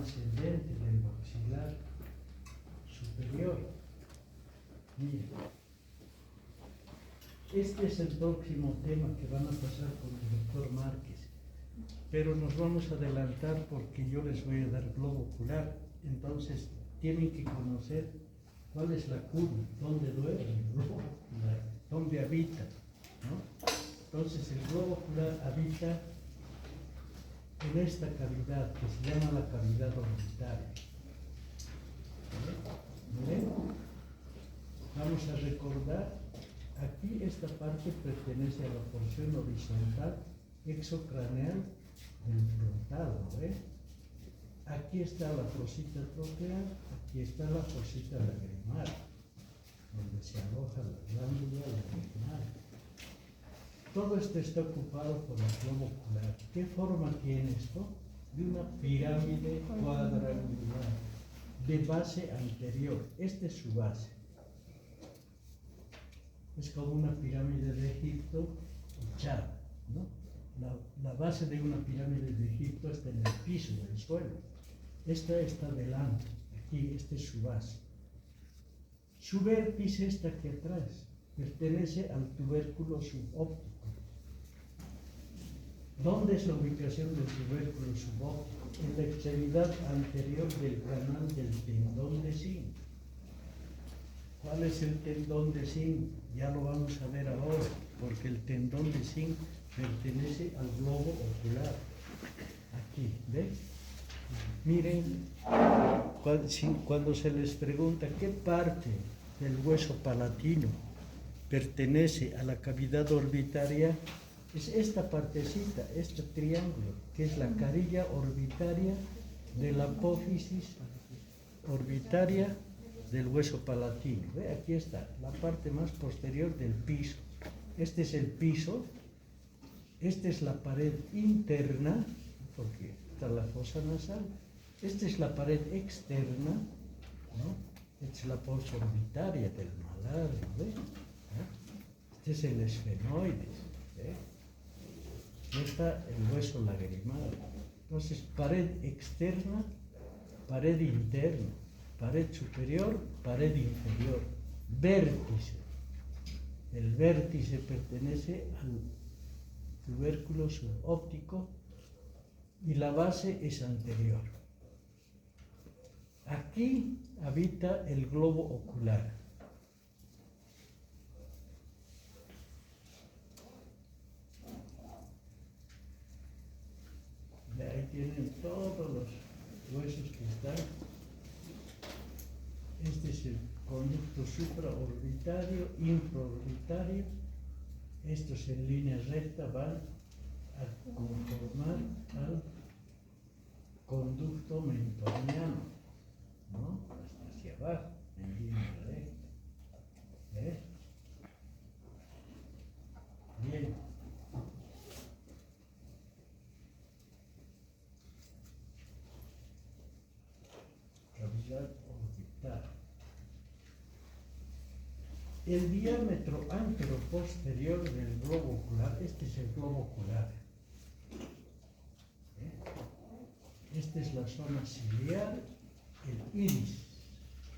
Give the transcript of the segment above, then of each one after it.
ascendente del maxilar superior. Mira, este es el próximo tema que van a pasar con el doctor Márquez, pero nos vamos a adelantar porque yo les voy a dar globo ocular. Entonces tienen que conocer cuál es la cuna, dónde duerme el globo ocular, dónde habita, ¿no? Entonces el globo ocular habita en esta cavidad que se llama la cavidad orbitaria. ¿Ven? Vamos a recordar, aquí esta parte pertenece a la porción horizontal exocraneal del frontal, ¿no ve? Aquí está la fosita troqueal, aquí está la fosita lagrimal, donde se aloja la glándula lagrimal. Todo esto está ocupado por el globo ocular. ¿Qué forma tiene esto? De una pirámide cuadrangular de base anterior. Esta es su base. Es como una pirámide de Egipto echada, ¿no? La base de una pirámide de Egipto está en el piso del suelo. Esta está delante, aquí, esta es su base. Su vértice está aquí atrás, pertenece al tubérculo subóptico. ¿Dónde es la ubicación del tubérculo subóptico? En la extremidad anterior del canal del tendón de zinc. ¿Cuál es el tendón de zinc? Ya lo vamos a ver ahora, porque el tendón de zinc pertenece al globo ocular. Aquí, ¿ves? Miren, cuando se les pregunta qué parte del hueso palatino pertenece a la cavidad orbitaria, es esta partecita, este triángulo, que es la carilla orbitaria de la apófisis orbitaria del hueso palatino. ¿Ve? Aquí está, la parte más posterior del piso. Este es el piso, esta es la pared interna, porque está la fosa nasal, esta es la pared externa, ¿no? Esta es la fosa orbitaria del malar, ¿ve? Este es el esfenoides, ¿ve? Está el hueso lagrimal. Entonces, pared externa, pared interna, pared superior, pared inferior, vértice. El vértice pertenece al tubérculo subóptico y la base es anterior. Aquí habita el globo ocular. Y ahí tienen todos los huesos que están. Este es el conducto supraorbitario, infraorbitario. Estos en línea recta van a conformar al conducto mentoniano, ¿no? Hasta hacia abajo, en línea recta. ¿Ves? Bien. Cavidad orbital. El diámetro anteroposterior del globo ocular, este es el globo ocular. Esta es la zona ciliar, el iris.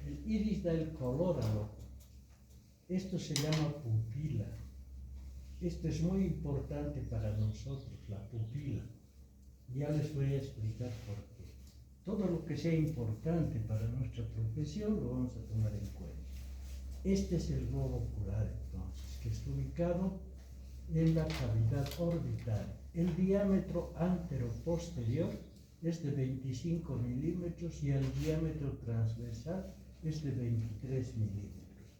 El iris da el color al ojo. Esto se llama pupila. Esto es muy importante para nosotros, la pupila. Ya les voy a explicar por qué. Todo lo que sea importante para nuestra profesión lo vamos a tomar en cuenta. Este es el globo ocular, entonces, que está ubicado en la cavidad orbital. El diámetro anteroposterior es de 25 milímetros y el diámetro transversal es de 23 milímetros.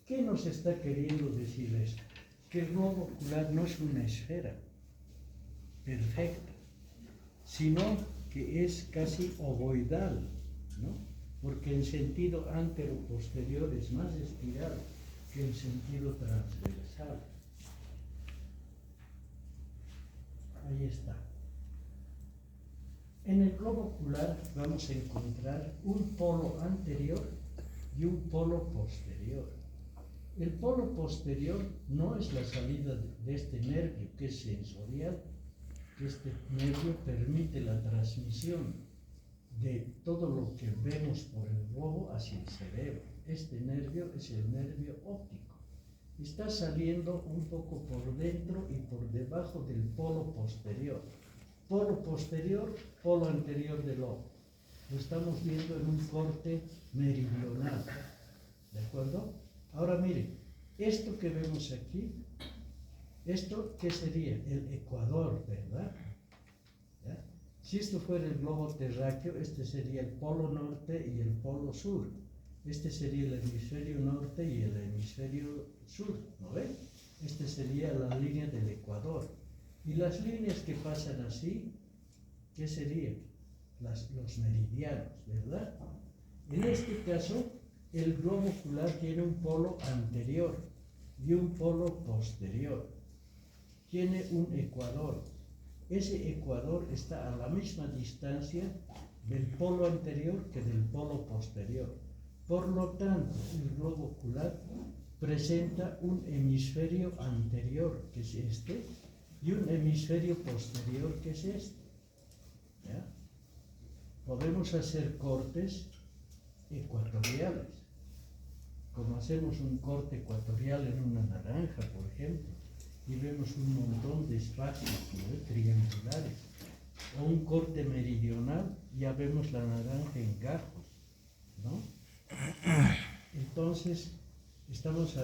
¿Qué nos está queriendo decir esto? Que el globo ocular no es una esfera perfecta, sino que es casi ovoidal, ¿no? Porque en sentido antero-posterior es más espiral que en sentido transversal. Ahí está. En el globo ocular vamos a encontrar un polo anterior y un polo posterior. El polo posterior no es la salida de este nervio que es sensorial, que este nervio permite la transmisión de todo lo que vemos por el globo hacia el cerebro. Este nervio es el nervio óptico. Está saliendo un poco por dentro y por debajo del polo posterior. Polo posterior, polo anterior del ojo. Lo estamos viendo en un corte meridional. ¿De acuerdo? Ahora miren, esto que vemos aquí, esto, ¿qué sería? El ecuador, ¿verdad? ¿Ya? Si esto fuera el globo terráqueo, este sería el polo norte y el polo sur. Este sería el hemisferio norte y el hemisferio sur, ¿no ven? Este sería la línea del ecuador. Y las líneas que pasan así, ¿qué serían? Los meridianos, ¿verdad? En este caso, el globo ocular tiene un polo anterior y un polo posterior. Tiene un ecuador. Ese ecuador está a la misma distancia del polo anterior que del polo posterior. Por lo tanto, el globo ocular presenta un hemisferio anterior, que es este, y un hemisferio posterior, que es este. ¿Ya? Podemos hacer cortes ecuatoriales, como hacemos un corte ecuatorial en una naranja, por ejemplo, y vemos un montón de espacios, ¿no?, triangulares, o un corte meridional, ya vemos la naranja en gajos, ¿no? Entonces, estamos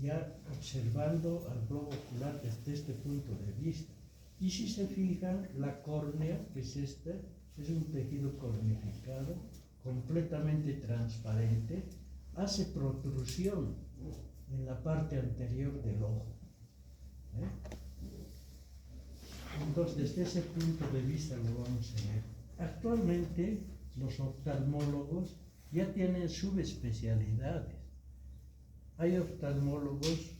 ya observando al globo ocular desde este punto de vista. Y si se fijan, la córnea, que es esta, es un tejido cornificado, completamente transparente, hace protrusión en la parte anterior del ojo. Entonces, desde ese punto de vista lo vamos a ver. Actualmente, los oftalmólogos ya tienen subespecialidades. Hay oftalmólogos,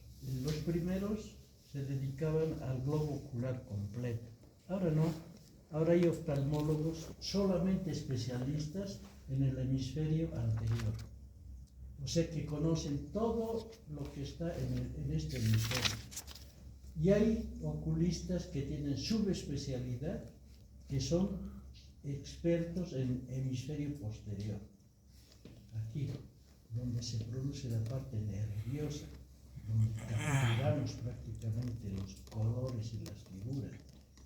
los primeros se dedicaban al globo ocular completo. Ahora no, ahora hay oftalmólogos solamente especialistas en el hemisferio anterior. O sea que conocen todo lo que está en este hemisferio. Y hay oculistas que tienen subespecialidad, que son expertos en hemisferio posterior. Aquí, donde se produce la parte nerviosa, donde capturamos prácticamente los colores y las figuras.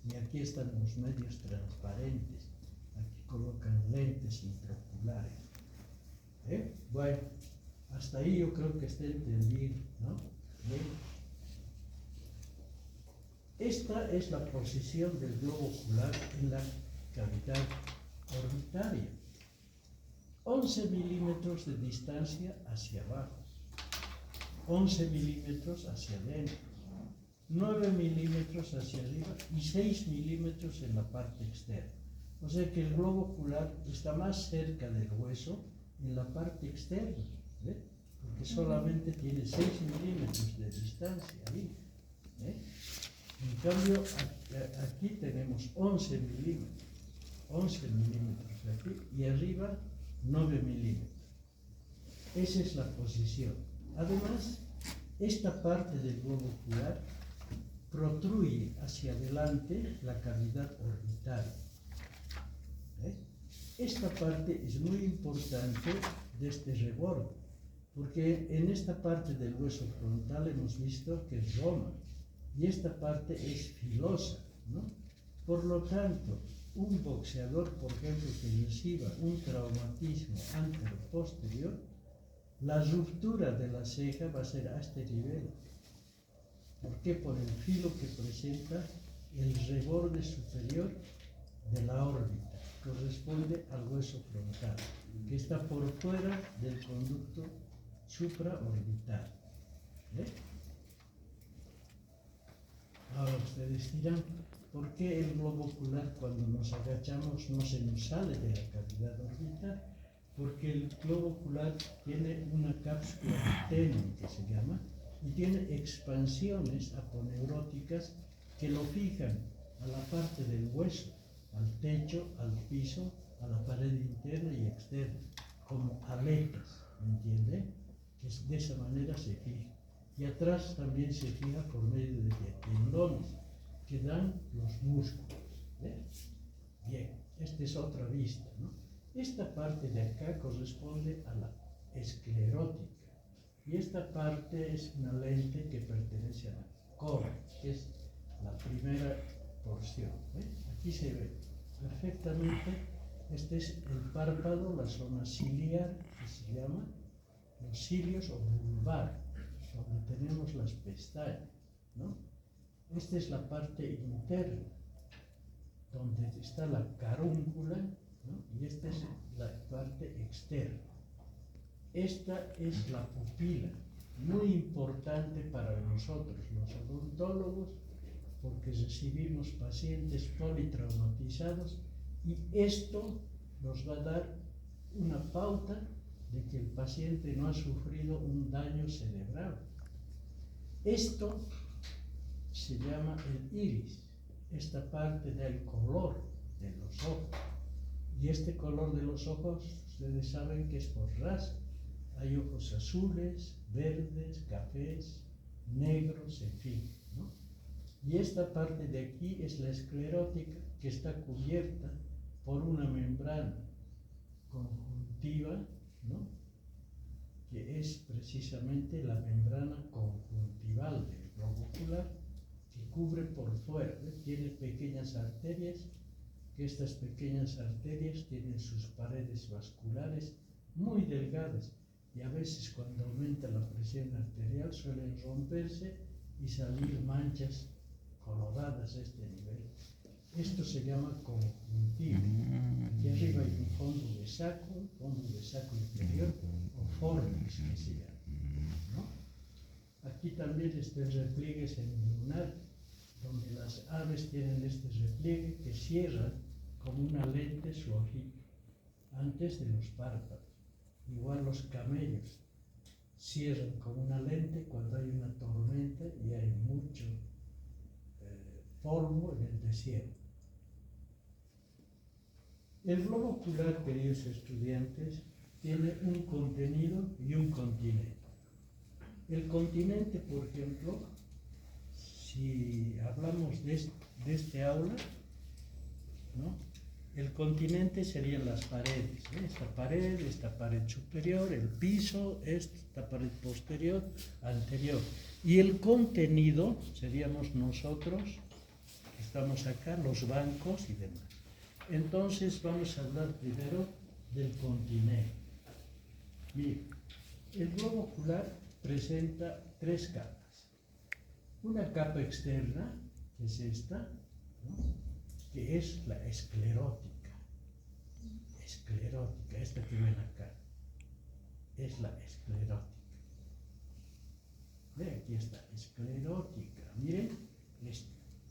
Y aquí están los medios transparentes. Aquí colocan lentes intraoculares. Bueno, hasta ahí yo creo que está entendido, ¿no? ¿Bien? Esta es la posición del globo ocular en la cavidad orbitaria. 11 milímetros de distancia hacia abajo, 11 milímetros hacia adentro, 9 milímetros hacia arriba y 6 milímetros en la parte externa. O sea que el globo ocular está más cerca del hueso en la parte externa, ¿ve? Porque solamente tiene 6 milímetros de distancia ahí. En cambio, aquí tenemos 11 milímetros aquí y arriba 9 milímetros. Esa es la posición. Además, esta parte del globo ocular protruye hacia adelante la cavidad orbital. Esta parte es muy importante de este reborde, porque en esta parte del hueso frontal hemos visto que es Roma, y esta parte es filosa, ¿no? Por lo tanto, un boxeador, por ejemplo, que reciba un traumatismo antero-posterior, la ruptura de la ceja va a ser a este nivel. ¿Por qué? Por el filo que presenta el reborde superior de la órbita, corresponde al hueso frontal, que está por fuera del conducto supraorbital. Ahora ustedes dirán, ¿por qué el globo ocular cuando nos agachamos no se nos sale de la cavidad orbital? Porque el globo ocular tiene una cápsula tenue, que se llama, y tiene expansiones aponeuróticas que lo fijan a la parte del hueso, al techo, al piso, a la pared interna y externa, como aletas, ¿me entiende? Que de esa manera se fija. Y atrás también se fija por medio de tendones que dan los músculos. ¿Ves? Bien, esta es otra vista, ¿no? Esta parte de acá corresponde a la esclerótica. Y esta parte es una lente que pertenece a la córnea, que es la primera porción. Aquí se ve perfectamente. Este es el párpado, la zona ciliar, que se llama los cilios o vulvar, donde tenemos las pestañas, ¿no? Esta es la parte interna, donde está la carúncula, ¿no? Y esta es la parte externa. Esta es la pupila, muy importante para nosotros, los odontólogos, porque recibimos pacientes politraumatizados y esto nos va a dar una pauta de que el paciente no ha sufrido un daño cerebral. Esto se llama el iris, esta parte del color de los ojos. Y este color de los ojos, ustedes saben que es por raza. Hay ojos azules, verdes, cafés, negros, en fin, ¿no? Y esta parte de aquí es la esclerótica, que está cubierta por una membrana conjuntiva, ¿no? Que es precisamente la membrana conjuntival del globo ocular, que cubre por fuera, tiene pequeñas arterias, que estas pequeñas arterias tienen sus paredes vasculares muy delgadas y a veces cuando aumenta la presión arterial suelen romperse y salir manchas coloradas a este nivel. Esto se llama conjuntiva. Aquí arriba hay un fondo de saco inferior o fornix que se llama, ¿no? Aquí también está el repliegue semilunar, donde las aves tienen este repliegue que cierra como una lente su ojito antes de los párpados. Igual los camellos cierran como una lente cuando hay una tormenta y hay mucho polvo en el desierto. El globo ocular, queridos estudiantes, tiene un contenido y un continente. El continente, por ejemplo, si hablamos de este aula, ¿no? El continente serían las paredes, esta pared superior, el piso, esta pared posterior, anterior. Y el contenido seríamos nosotros, que estamos acá, los bancos y demás. Entonces vamos a hablar primero del continente. Bien, el globo ocular presenta tres capas. Una capa externa, que es esta, ¿no? Que es la esclerótica, esta que ven acá, es la esclerótica. Ve, aquí está, esclerótica, miren,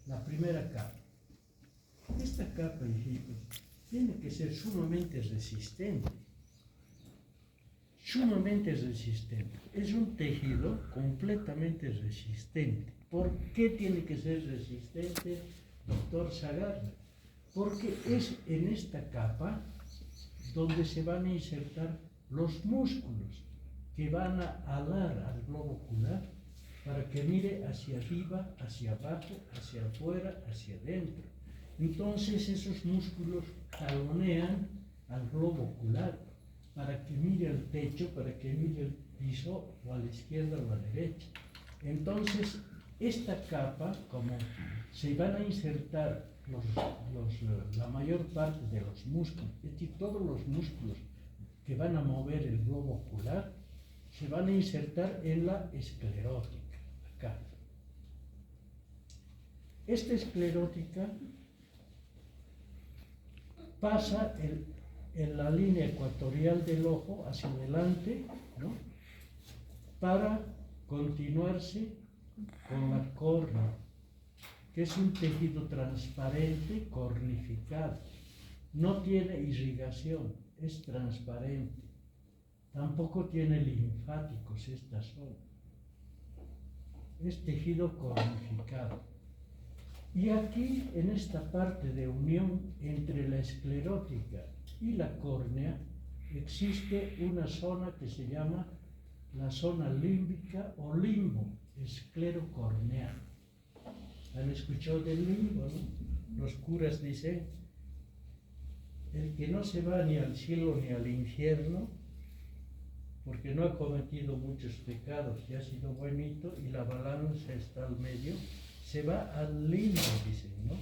la primera capa. Esta capa, hijitos, tiene que ser sumamente resistente, es un tejido completamente resistente. ¿Por qué tiene que ser resistente, doctor Sagarra? Porque es en esta capa donde se van a insertar los músculos que van a alar al globo ocular para que mire hacia arriba, hacia abajo, hacia afuera, hacia adentro. Entonces esos músculos jalonean al globo ocular para que mire al techo, para que mire el piso o a la izquierda o a la derecha. Entonces esta capa, como se van a insertar la mayor parte de los músculos, es decir, todos los músculos que van a mover el globo ocular, se van a insertar en la esclerótica, acá. Esta esclerótica pasa en la línea ecuatorial del ojo hacia adelante, ¿no? Para continuarse con la córnea, que es un tejido transparente cornificado. No tiene irrigación, es transparente. Tampoco tiene linfáticos esta zona. Es tejido cornificado. Y aquí, en esta parte de unión entre la esclerótica y la córnea, existe una zona que se llama la zona límbica o limbo esclerocorneal. ¿Han escuchado del limbo, no? Los curas dicen el que no se va ni al cielo ni al infierno, porque no ha cometido muchos pecados y ha sido buenito, y la balanza está al medio, se va al limbo, dicen, ¿no?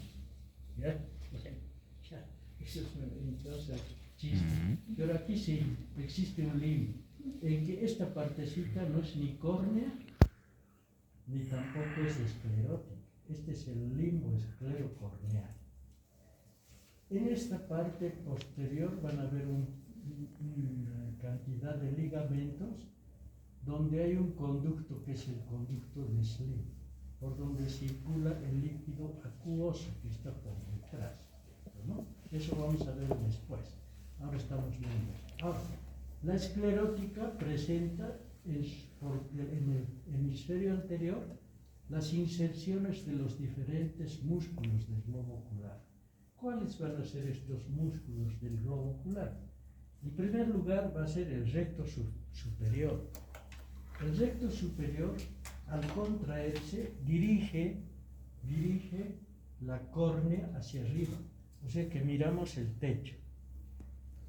¿Ya? Ya, eso es entonces chiste. Pero aquí sí existe un limbo, en que esta partecita no es ni córnea, ni tampoco es esclerótica. Este es el limbo esclerocorneal. En esta parte posterior van a ver una cantidad de ligamentos donde hay un conducto que es el conducto de Slim, por donde circula el líquido acuoso que está por detrás, ¿no? Eso vamos a ver después. Ahora estamos viendo. Ahora, la esclerótica presenta en el hemisferio anterior las inserciones de los diferentes músculos del globo ocular. ¿Cuáles van a ser estos músculos del globo ocular? En primer lugar va a ser el recto superior. El recto superior, al contraerse, dirige la córnea hacia arriba, o sea que miramos el techo.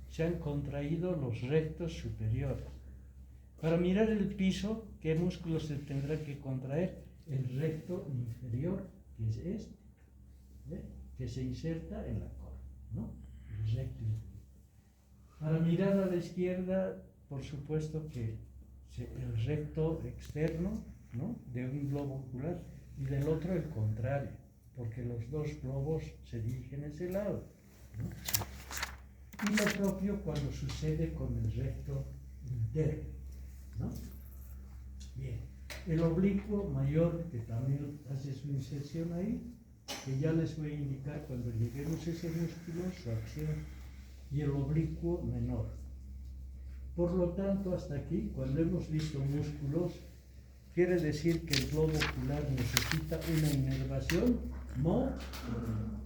Se han contraído los rectos superiores. Para mirar el piso, ¿qué músculo se tendrá que contraer? El recto inferior, que es este, ¿eh? Que se inserta en la córnea, ¿no? El recto inferior. Para mirar a la izquierda, por supuesto que el recto externo, ¿no? De un globo ocular, y del otro el contrario, porque los dos globos se dirigen a ese lado, ¿no? Y lo propio cuando sucede con el recto interno, ¿no? Bien, el oblicuo mayor, que también hace su inserción ahí, que ya les voy a indicar cuando lleguemos a ese músculo, su acción, y el oblicuo menor. Por lo tanto, hasta aquí, cuando hemos visto músculos, quiere decir que el globo ocular necesita una inervación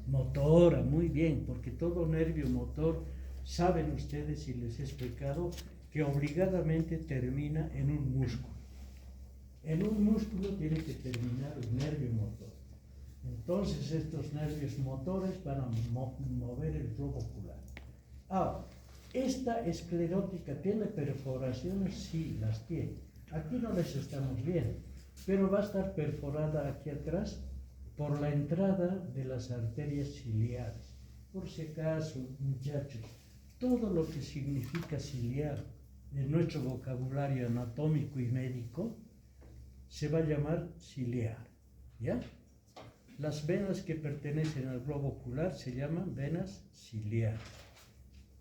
motora, muy bien, porque todo nervio motor, saben ustedes, si les he explicado, que obligadamente termina en un músculo. En un músculo tiene que terminar un nervio motor. Entonces estos nervios motores van a mover el globo ocular. Ahora, ¿esta esclerótica tiene perforaciones? Sí, las tiene. Aquí no les estamos viendo, pero va a estar perforada aquí atrás por la entrada de las arterias ciliares. Por si acaso, muchachos, todo lo que significa ciliar en nuestro vocabulario anatómico y médico se va a llamar ciliar, ¿ya? Las venas que pertenecen al globo ocular se llaman venas ciliares,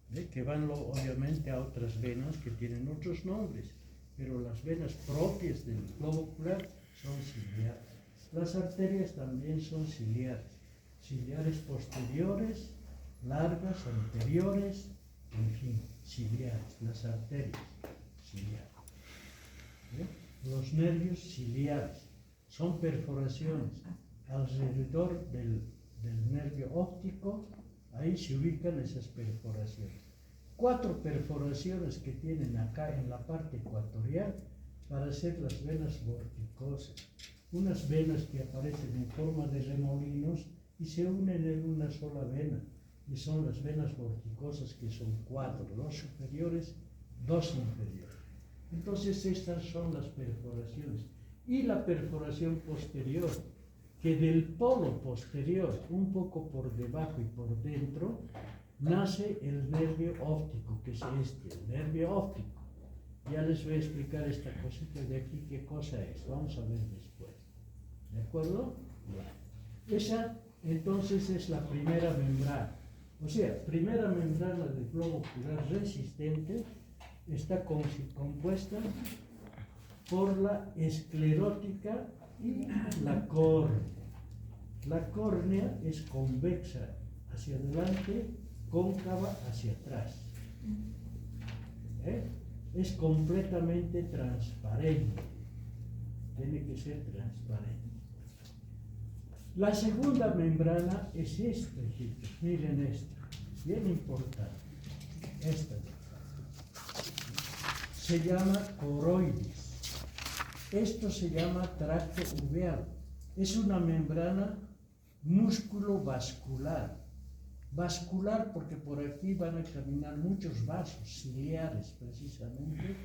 ¿ve? Que van obviamente a otras venas que tienen otros nombres, pero las venas propias del globo ocular son ciliares. Las arterias también son ciliares, ciliares posteriores, largas, anteriores, en fin, ciliares, las arterias ciliares. ¿Ve? Los nervios ciliares son perforaciones alrededor del nervio óptico, ahí se ubican esas perforaciones. 4 perforaciones que tienen acá en la parte ecuatorial para hacer las venas vorticosas, unas venas que aparecen en forma de remolinos y se unen en una sola vena, y son las venas vorticosas, que son 4, 2 superiores, 2 inferiores. Entonces estas son las perforaciones. Y la perforación posterior, que del polo posterior, un poco por debajo y por dentro, nace el nervio óptico, que es este, el nervio óptico. Ya les voy a explicar esta cosita de aquí, qué cosa es. Vamos a ver después. ¿De acuerdo? Bien. Esa, entonces, es la primera membrana. O sea, primera membrana del globo ocular resistente está compuesta por la esclerótica y la córnea. La córnea es convexa hacia adelante, cóncava hacia atrás. Es completamente transparente. Tiene que ser transparente. La segunda membrana es esta, hijitos. Miren esta. Bien importante. Esta. Se llama coroides. Esto se llama tracto uveal. Es una membrana músculo-vascular. Vascular, porque por aquí van a caminar muchos vasos ciliares, precisamente,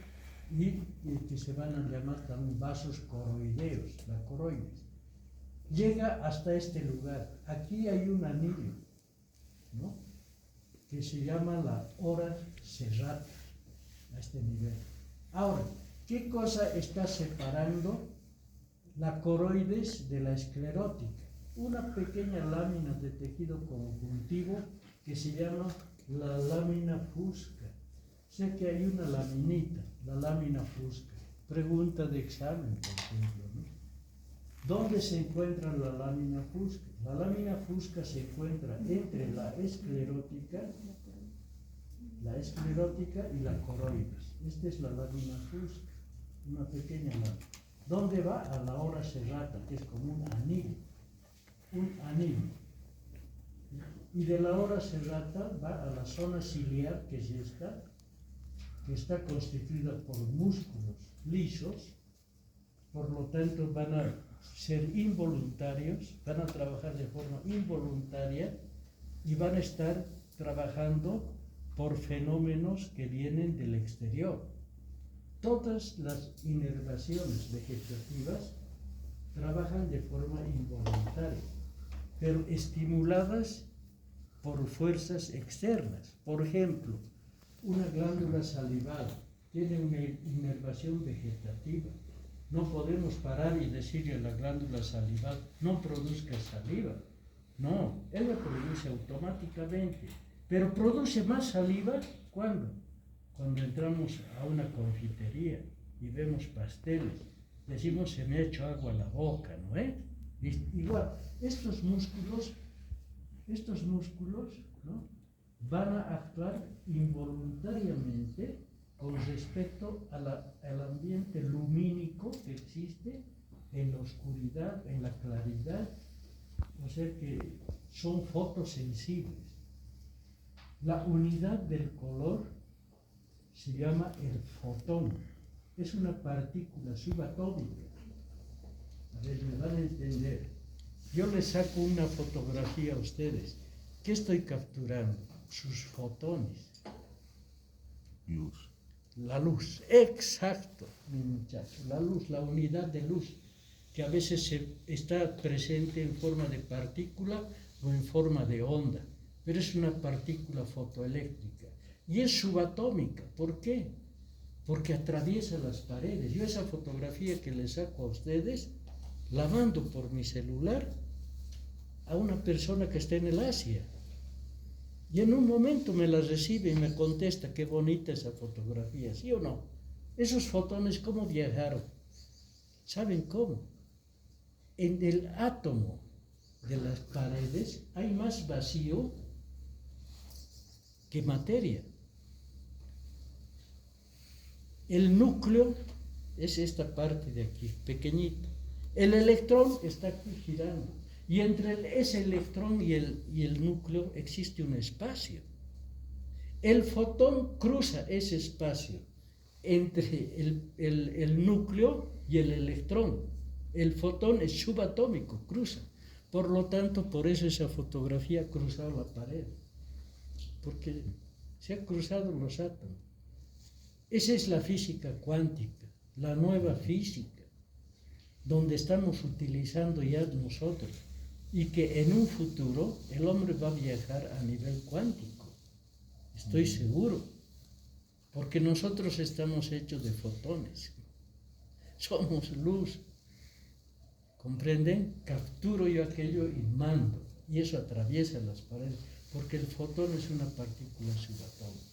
y que se van a llamar también vasos coroideos, la coroides. Llega hasta este lugar. Aquí hay un anillo, ¿no?, que se llama la ora serrata, a este nivel. Ahora, ¿qué cosa está separando la coroides de la esclerótica? Una pequeña lámina de tejido conjuntivo que se llama la lámina fusca. O sea que hay una laminita, la lámina fusca. Pregunta de examen, por ejemplo, ¿no? ¿Dónde se encuentra la lámina fusca? La lámina fusca se encuentra entre la esclerótica y la coroides. Esta es la lámina fusca, una pequeña lámina. ¿Dónde va? A la ora serrata, que es como un anillo. Y de la ora serrata va a la zona ciliar, que es esta, que está constituida por músculos lisos. Por lo tanto van a ser involuntarios, van a trabajar de forma involuntaria y van a estar trabajando por fenómenos que vienen del exterior. Todas las inervaciones vegetativas trabajan de forma involuntaria, pero estimuladas por fuerzas externas. Por ejemplo, una glándula salival tiene una inervación vegetativa. No podemos parar y decirle a la glándula salival, no produzca saliva. No, ella produce automáticamente, pero produce más saliva ¿cuándo? Cuando entramos a una confitería y vemos pasteles, decimos se me ha hecho agua a la boca, ¿no es? Igual, estos músculos, ¿no?, van a actuar involuntariamente con respecto al ambiente lumínico que existe en la oscuridad, en la claridad, o sea que son fotosensibles. La unidad del color se llama el fotón, es una partícula subatómica. A ver, me van a entender. Yo les saco una fotografía a ustedes. ¿Qué estoy capturando? Sus fotones. Luz. La luz, exacto, mi muchacho, la luz, la unidad de luz, que a veces está presente en forma de partícula o en forma de onda, pero es una partícula fotoeléctrica y es subatómica. ¿Por qué? Porque atraviesa las paredes. Yo esa fotografía que les saco a ustedes, la mando por mi celular a una persona que está en el Asia. Y en un momento me la recibe y me contesta, qué bonita esa fotografía, ¿sí o no? Esos fotones, ¿cómo viajaron? ¿Saben cómo? En el átomo de las paredes hay más vacío que materia. El núcleo es esta parte de aquí, pequeñito. El electrón está aquí girando. Y entre ese electrón y el núcleo existe un espacio. El fotón cruza ese espacio entre el núcleo y el electrón. El fotón es subatómico, cruza. Por lo tanto, por eso esa fotografía ha cruzado la pared. Porque se han cruzado los átomos. Esa es la física cuántica, la nueva física, donde estamos utilizando ya nosotros. Y que en un futuro el hombre va a viajar a nivel cuántico, estoy seguro, porque nosotros estamos hechos de fotones, somos luz, ¿comprenden? Capturo yo aquello y mando, y eso atraviesa las paredes, porque el fotón es una partícula subatómica.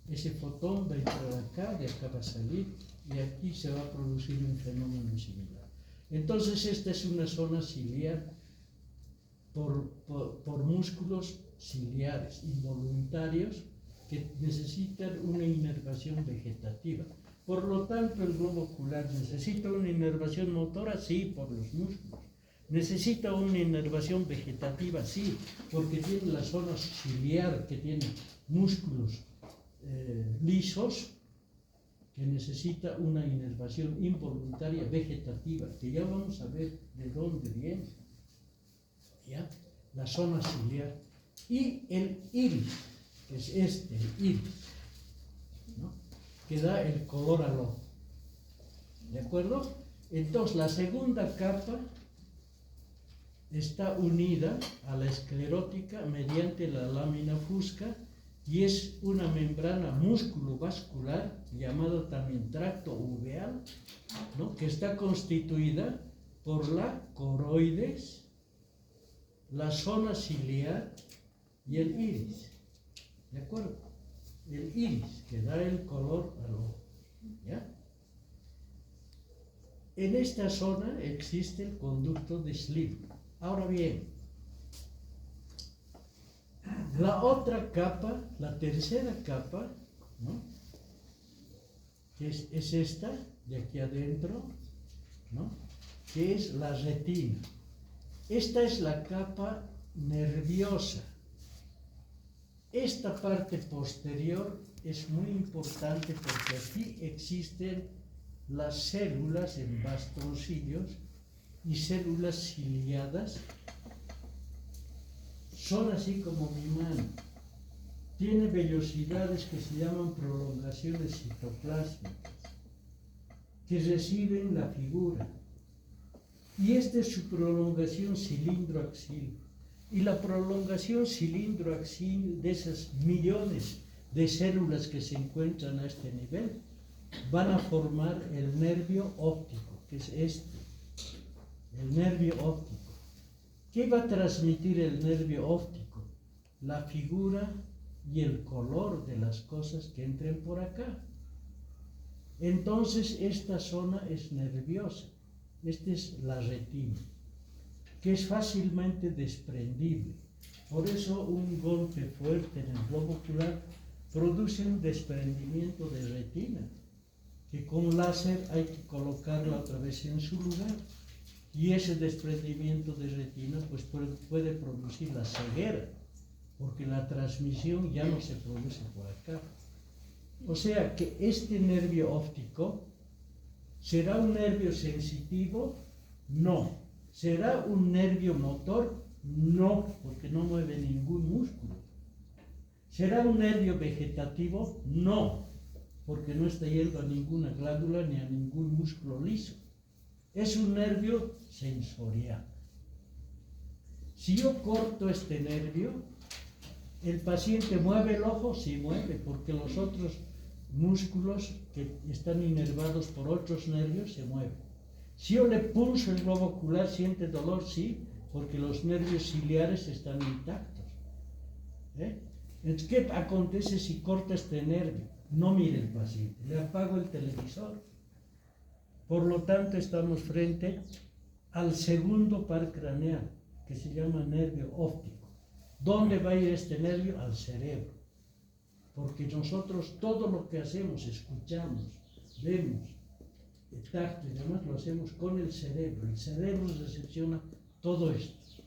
Ese fotón va a entrar acá, de acá va a salir, y aquí se va a producir un fenómeno similar. Entonces esta es una zona ciliar por músculos ciliares involuntarios que necesitan una inervación vegetativa. Por lo tanto, el globo ocular necesita una inervación motora, sí, por los músculos. Necesita una inervación vegetativa, sí, porque tiene la zona ciliar que tiene músculos lisos, que necesita una inervación involuntaria vegetativa, que ya vamos a ver de dónde viene. ¿Ya? La zona ciliar. y el iris, que es el iris, ¿no? Que da el color al ojo. ¿De acuerdo? Entonces la segunda capa está unida a la esclerótica mediante la lámina fusca y es una membrana músculo-vascular llamada también tracto uveal, ¿no? Que está constituida por la coroides, la zona ciliar y el iris. ¿De acuerdo? El iris que da el color al ojo. ¿Ya? En esta zona existe el conducto de Schlimm. Ahora bien, la otra capa, la tercera capa, ¿no? Que es esta de aquí adentro, ¿no? Que es la retina. Esta es la capa nerviosa. Esta parte posterior es muy importante porque aquí existen las células en bastoncillos y células ciliadas. Son así como mi mano. Tiene vellosidades que se llaman prolongaciones citoplásmicas, que reciben la figura. Y esta es su prolongación cilindroaxil. Y la prolongación cilindroaxil de esas millones de células que se encuentran a este nivel van a formar el nervio óptico, que es este, el nervio óptico. ¿Qué va a transmitir el nervio óptico? La figura y el color de las cosas que entren por acá. Entonces esta zona es nerviosa. Esta es la retina, que es fácilmente desprendible. Por eso un golpe fuerte en el globo ocular produce un desprendimiento de retina, que con láser hay que colocarla otra vez en su lugar. Y ese desprendimiento de retina pues puede producir la ceguera, porque la transmisión ya no se produce por acá. O sea que este nervio óptico, ¿será un nervio sensitivo? No. ¿Será un nervio motor? No, porque no mueve ningún músculo. ¿Será un nervio vegetativo? No, porque no está yendo a ninguna glándula ni a ningún músculo liso. Es un nervio sensorial. Si yo corto este nervio, ¿el paciente mueve el ojo? Sí mueve, porque los otros músculos que están inervados por otros nervios se mueven. Si yo le pulso el globo ocular, ¿siente dolor? Sí, porque los nervios ciliares están intactos. Entonces, ¿qué acontece si corta este nervio? No mire el paciente, le apago el televisor. Por lo tanto, estamos frente al segundo par craneal, que se llama nervio óptico. ¿Dónde va a ir este nervio? Al cerebro. Porque nosotros todo lo que hacemos, escuchamos, vemos, el tacto y demás, lo hacemos con el cerebro. El cerebro recepciona todo esto.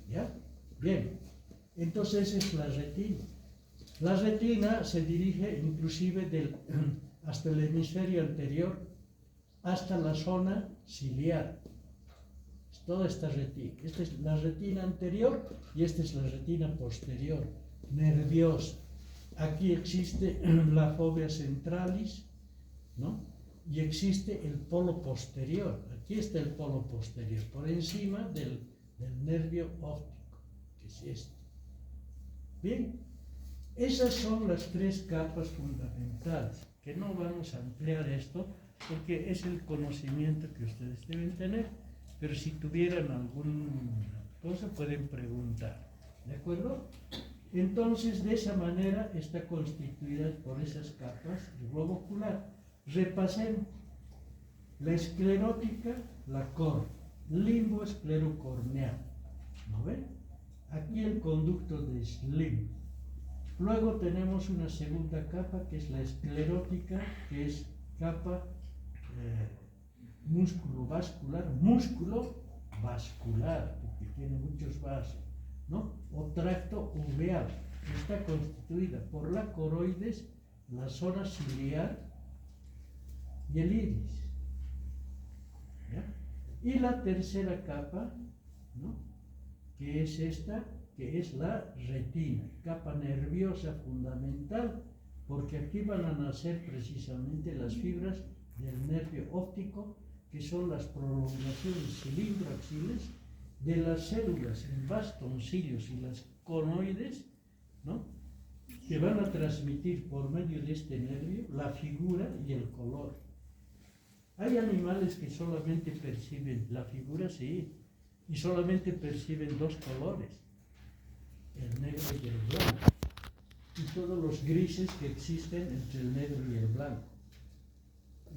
¿Ya? Bien. Entonces esa es la retina. La retina se dirige inclusive hasta el hemisferio anterior hasta la zona ciliar. Toda esta retina. Esta es la retina anterior y esta es la retina posterior, nerviosa. Aquí existe la fovea centralis, ¿no? Y existe el polo posterior. Aquí está el polo posterior, por encima del nervio óptico, que es este. Bien, esas son las tres capas fundamentales, que no vamos a ampliar esto, porque es el conocimiento que ustedes deben tener, pero si tuvieran alguna cosa pueden preguntar, ¿de acuerdo? Entonces, de esa manera está constituida por esas capas el globo ocular. Repasemos: la esclerótica, la córnea, limbo esclerocorneal, ¿no ven? Aquí el conducto de Schlimm. Luego tenemos una segunda capa que es la esclerótica, que es capa músculo vascular, porque tiene muchos vasos, ¿no? O tracto uveal, que está constituida por la coroides, la zona ciliar y el iris. ¿Ya? Y la tercera capa, ¿no? Que es esta, que es la retina, capa nerviosa fundamental, porque aquí van a nacer precisamente las fibras del nervio óptico, que son las prolongaciones cilindroaxiales de las células en bastoncillos y las conoides, ¿no?, que van a transmitir por medio de este nervio la figura y el color. Hay animales que solamente perciben la figura, sí, y solamente perciben dos colores, el negro y el blanco, y todos los grises que existen entre el negro y el blanco.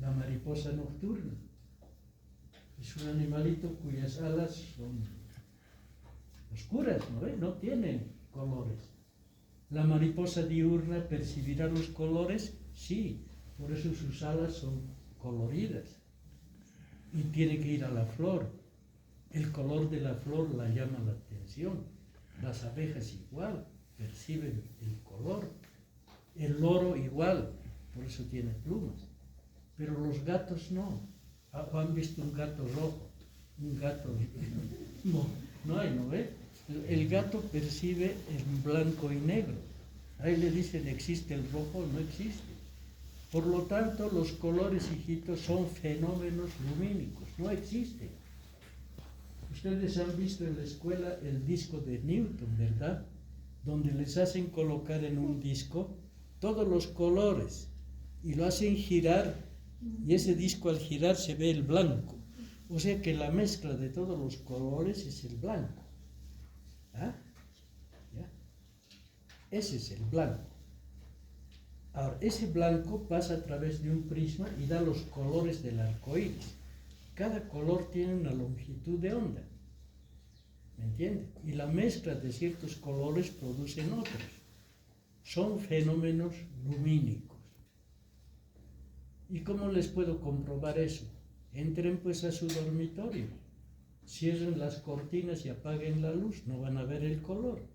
La mariposa nocturna es un animalito cuyas alas son oscuras, ¿no? No tienen colores. La mariposa diurna percibirá los colores, sí, por eso sus alas son coloridas. Y tiene que ir a la flor. El color de la flor la llama la atención. Las abejas igual, perciben el color. El loro igual, por eso tiene plumas. Pero los gatos no. ¿Han visto un gato rojo? Un gato... No hay, ¿no ve? El gato percibe en blanco y negro. Ahí le dicen, ¿existe el rojo? No existe. Por lo tanto, los colores, hijitos, son fenómenos lumínicos, no existen. Ustedes han visto en la escuela el disco de Newton, ¿verdad? Donde les hacen colocar en un disco todos los colores y lo hacen girar, y ese disco al girar se ve el blanco. O sea que la mezcla de todos los colores es el blanco. ¿Ah? ¿Ya? Ese es el blanco. Ahora, ese blanco pasa a través de un prisma y da los colores del arco iris. Cada color tiene una longitud de onda. ¿Me entienden? Y la mezcla de ciertos colores producen otros. Son fenómenos lumínicos. ¿Y cómo les puedo comprobar eso? Entren pues a su dormitorio, cierren las cortinas y apaguen la luz, no van a ver el color.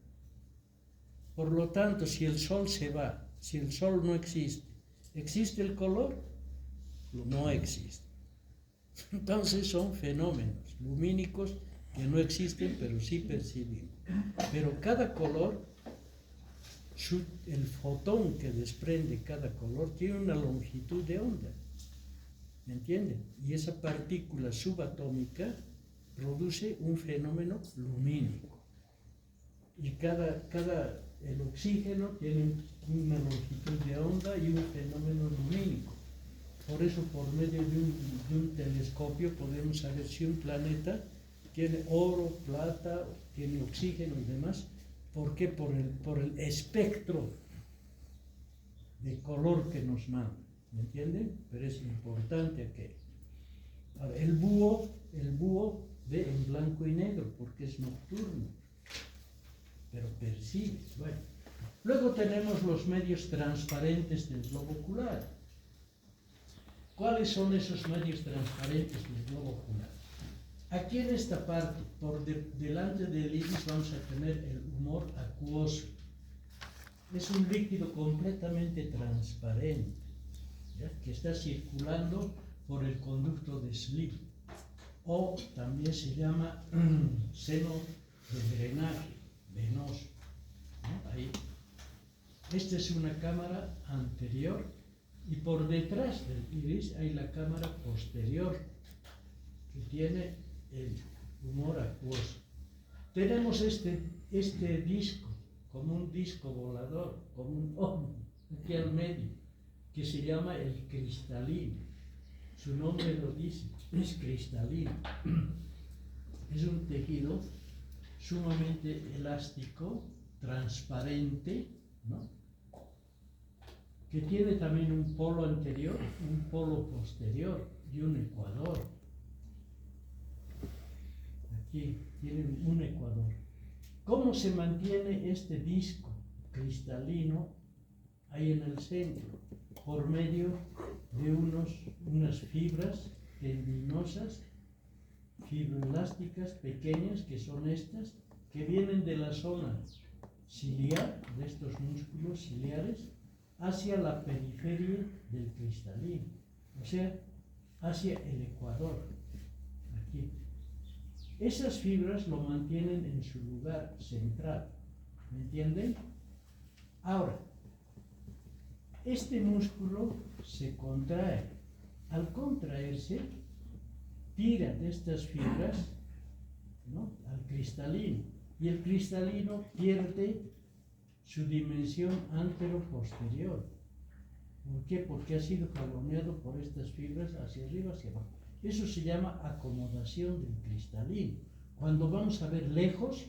Por lo tanto, si el sol se va, si el sol no existe, ¿existe el color? No existe. Entonces son fenómenos lumínicos que no existen, pero sí percibimos. Pero cada color, el fotón que desprende cada color tiene una longitud de onda. ¿Me entienden? Y esa partícula subatómica produce un fenómeno lumínico. Y el oxígeno tiene una longitud de onda y un fenómeno lumínico. Por eso, por medio de un telescopio podemos saber si un planeta tiene oro, plata, tiene oxígeno y demás. ¿Por qué? Por el espectro de color que nos manda. ¿Me entienden? Pero es importante aquello. Ahora, el búho ve en blanco y negro porque es nocturno, pero percibe. Bueno, luego tenemos los medios transparentes del globo ocular. ¿Cuáles son esos medios transparentes del globo ocular? Aquí en esta parte, delante del iris, vamos a tener el humor acuoso. Es un líquido completamente transparente, ¿ya?, que está circulando por el conducto de Sleep, o también se llama seno de drenaje venoso, ¿no? Ahí. Esta es una cámara anterior y por detrás del iris hay la cámara posterior que tiene el humor acuoso. Tenemos este disco, como un disco volador, como un ovni, aquí al medio, que se llama el cristalino. Su nombre lo dice, es cristalino. Es un tejido sumamente elástico, transparente, ¿no?, que tiene también un polo anterior, un polo posterior y un ecuador. Aquí tienen un ecuador. ¿Cómo se mantiene este disco cristalino ahí en el centro? Por medio de unas fibras tendinosas, fibroelásticas pequeñas, que son estas, que vienen de la zona ciliar, de estos músculos ciliares, hacia la periferia del cristalino, o sea, hacia el ecuador, aquí. Esas fibras lo mantienen en su lugar central, ¿me entienden? Ahora, este músculo se contrae. Al contraerse, tira de estas fibras, ¿no?, al cristalino, y el cristalino pierde su dimensión antero-posterior. ¿Por qué? Porque ha sido jaloneado por estas fibras hacia arriba, hacia abajo. Eso se llama acomodación del cristalino. Cuando vamos a ver lejos,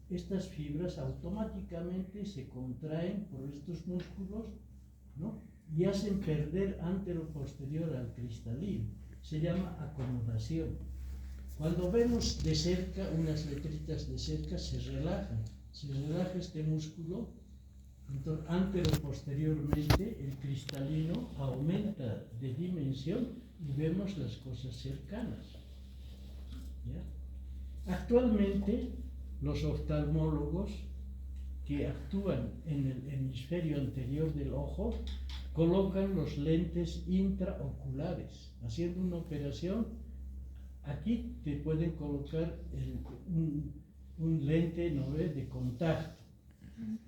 estas fibras automáticamente se contraen por estos músculos, ¿no?, y hacen perder antero-posterior al cristalino. Se llama acomodación. Cuando vemos de cerca, unas letritas de cerca, se relaja este músculo. Entonces, antero-posteriormente, el cristalino aumenta de dimensión y vemos las cosas cercanas. ¿Ya? Actualmente, los oftalmólogos que actúan en el hemisferio anterior del ojo colocan los lentes intraoculares. Haciendo una operación, aquí te pueden colocar un lente, ¿no ves?, de contacto,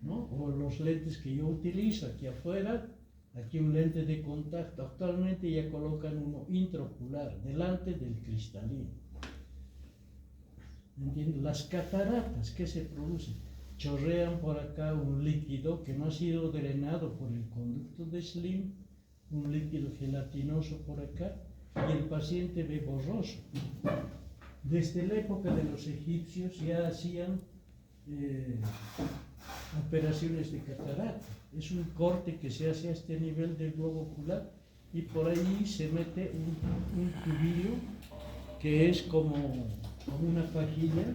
¿no? O los lentes que yo utilizo aquí afuera, aquí un lente de contacto. Actualmente ya colocan uno intraocular, delante del cristalino. ¿Entiendes? Las cataratas, ¿qué se producen? Chorrean por acá un líquido que no ha sido drenado por el conducto de Slim, un líquido gelatinoso por acá, y el paciente ve borroso. Desde la época de los egipcios ya hacían operaciones de catarata. Es un corte que se hace a este nivel del globo ocular y por ahí se mete un tubillo que es como una pajilla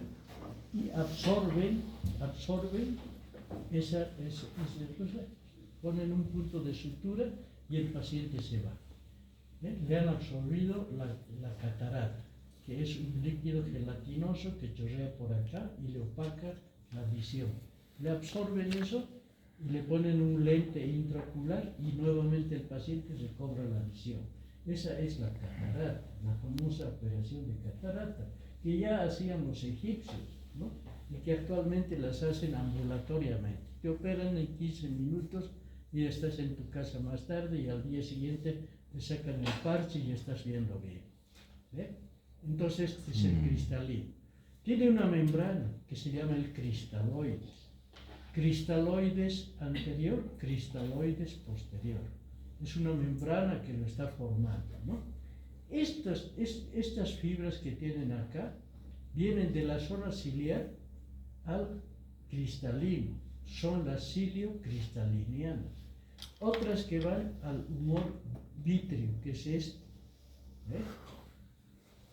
y absorben esa cosa, ponen un punto de sutura y el paciente se va. Le han absorbido la catarata, que es un líquido gelatinoso que chorrea por acá y le opaca la visión. Le absorben eso y le ponen un lente intraocular y nuevamente el paciente recobra la visión. Esa es la catarata, la famosa operación de catarata, que ya hacían los egipcios, ¿no?, y que actualmente las hacen ambulatoriamente. Te operan en 15 minutos y estás en tu casa más tarde y al día siguiente te sacan el parche y estás viendo bien. ¿Ve? Entonces, este es el cristalino. Tiene una membrana que se llama el cristaloides. Cristaloides anterior, cristaloides posterior. Es una membrana que lo está formando, ¿no? Estas fibras que tienen acá vienen de la zona ciliar al cristalino. Son las cilio-cristalinianas. Otras que van al humor vítreo, que es este.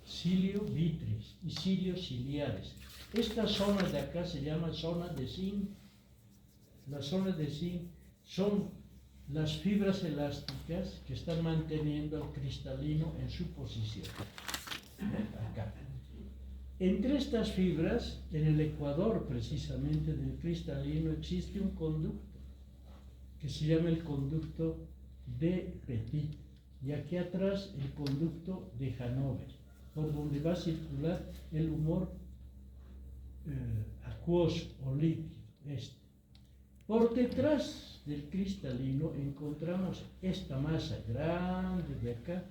Cilio vitris y cilios ciliares. Esta zona de acá se llama zona de zinc. La zona de zinc son las fibras elásticas que están manteniendo al cristalino en su posición. Acá. Entre estas fibras, en el ecuador precisamente del cristalino, existe un conducto que se llama el conducto de Petit, y aquí atrás el conducto de Hanover, por donde va a circular el humor acuoso o líquido. Por detrás del cristalino encontramos esta masa grande de acá,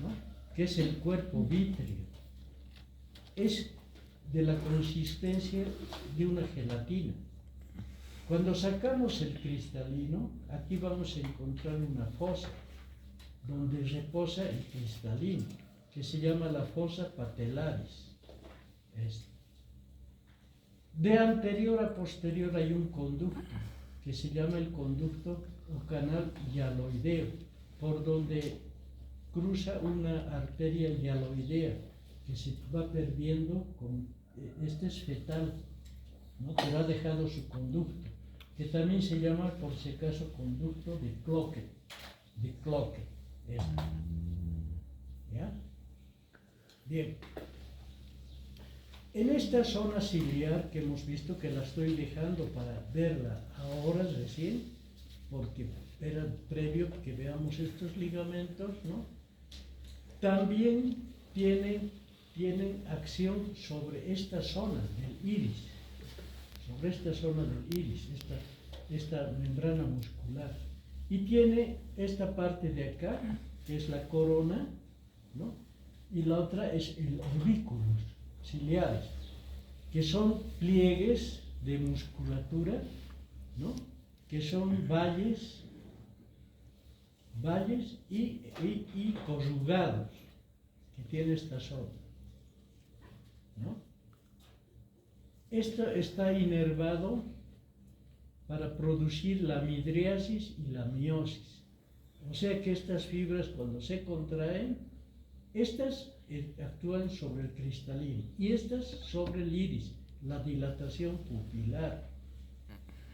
¿no?, que es el cuerpo vítreo. Es de la consistencia de una gelatina. Cuando sacamos el cristalino, aquí vamos a encontrar una fosa donde reposa el cristalino, que se llama la fosa patellaris. De anterior a posterior hay un conducto que se llama el conducto o canal hialoideo, por donde cruza una arteria hialoidea que se va perdiendo, este es fetal, ¿no?, pero ha dejado su conducto, que también se llama, por si acaso, conducto de Cloque. ¿Ya? Bien. En esta zona ciliar que hemos visto, que la estoy dejando para verla ahora recién, porque era previo que veamos estos ligamentos, ¿no?, también tiene tienen acción sobre esta zona del iris, esta membrana muscular. Y tiene esta parte de acá, que es la corona, ¿no? Y la otra es el orbículos ciliares, que son pliegues de musculatura, ¿no? Que son valles y corrugados que tiene esta zona, ¿no? Esto está inervado para producir la midriasis y la miosis. O sea que estas fibras, cuando se contraen, estas actúan sobre el cristalino y estas sobre el iris, la dilatación pupilar.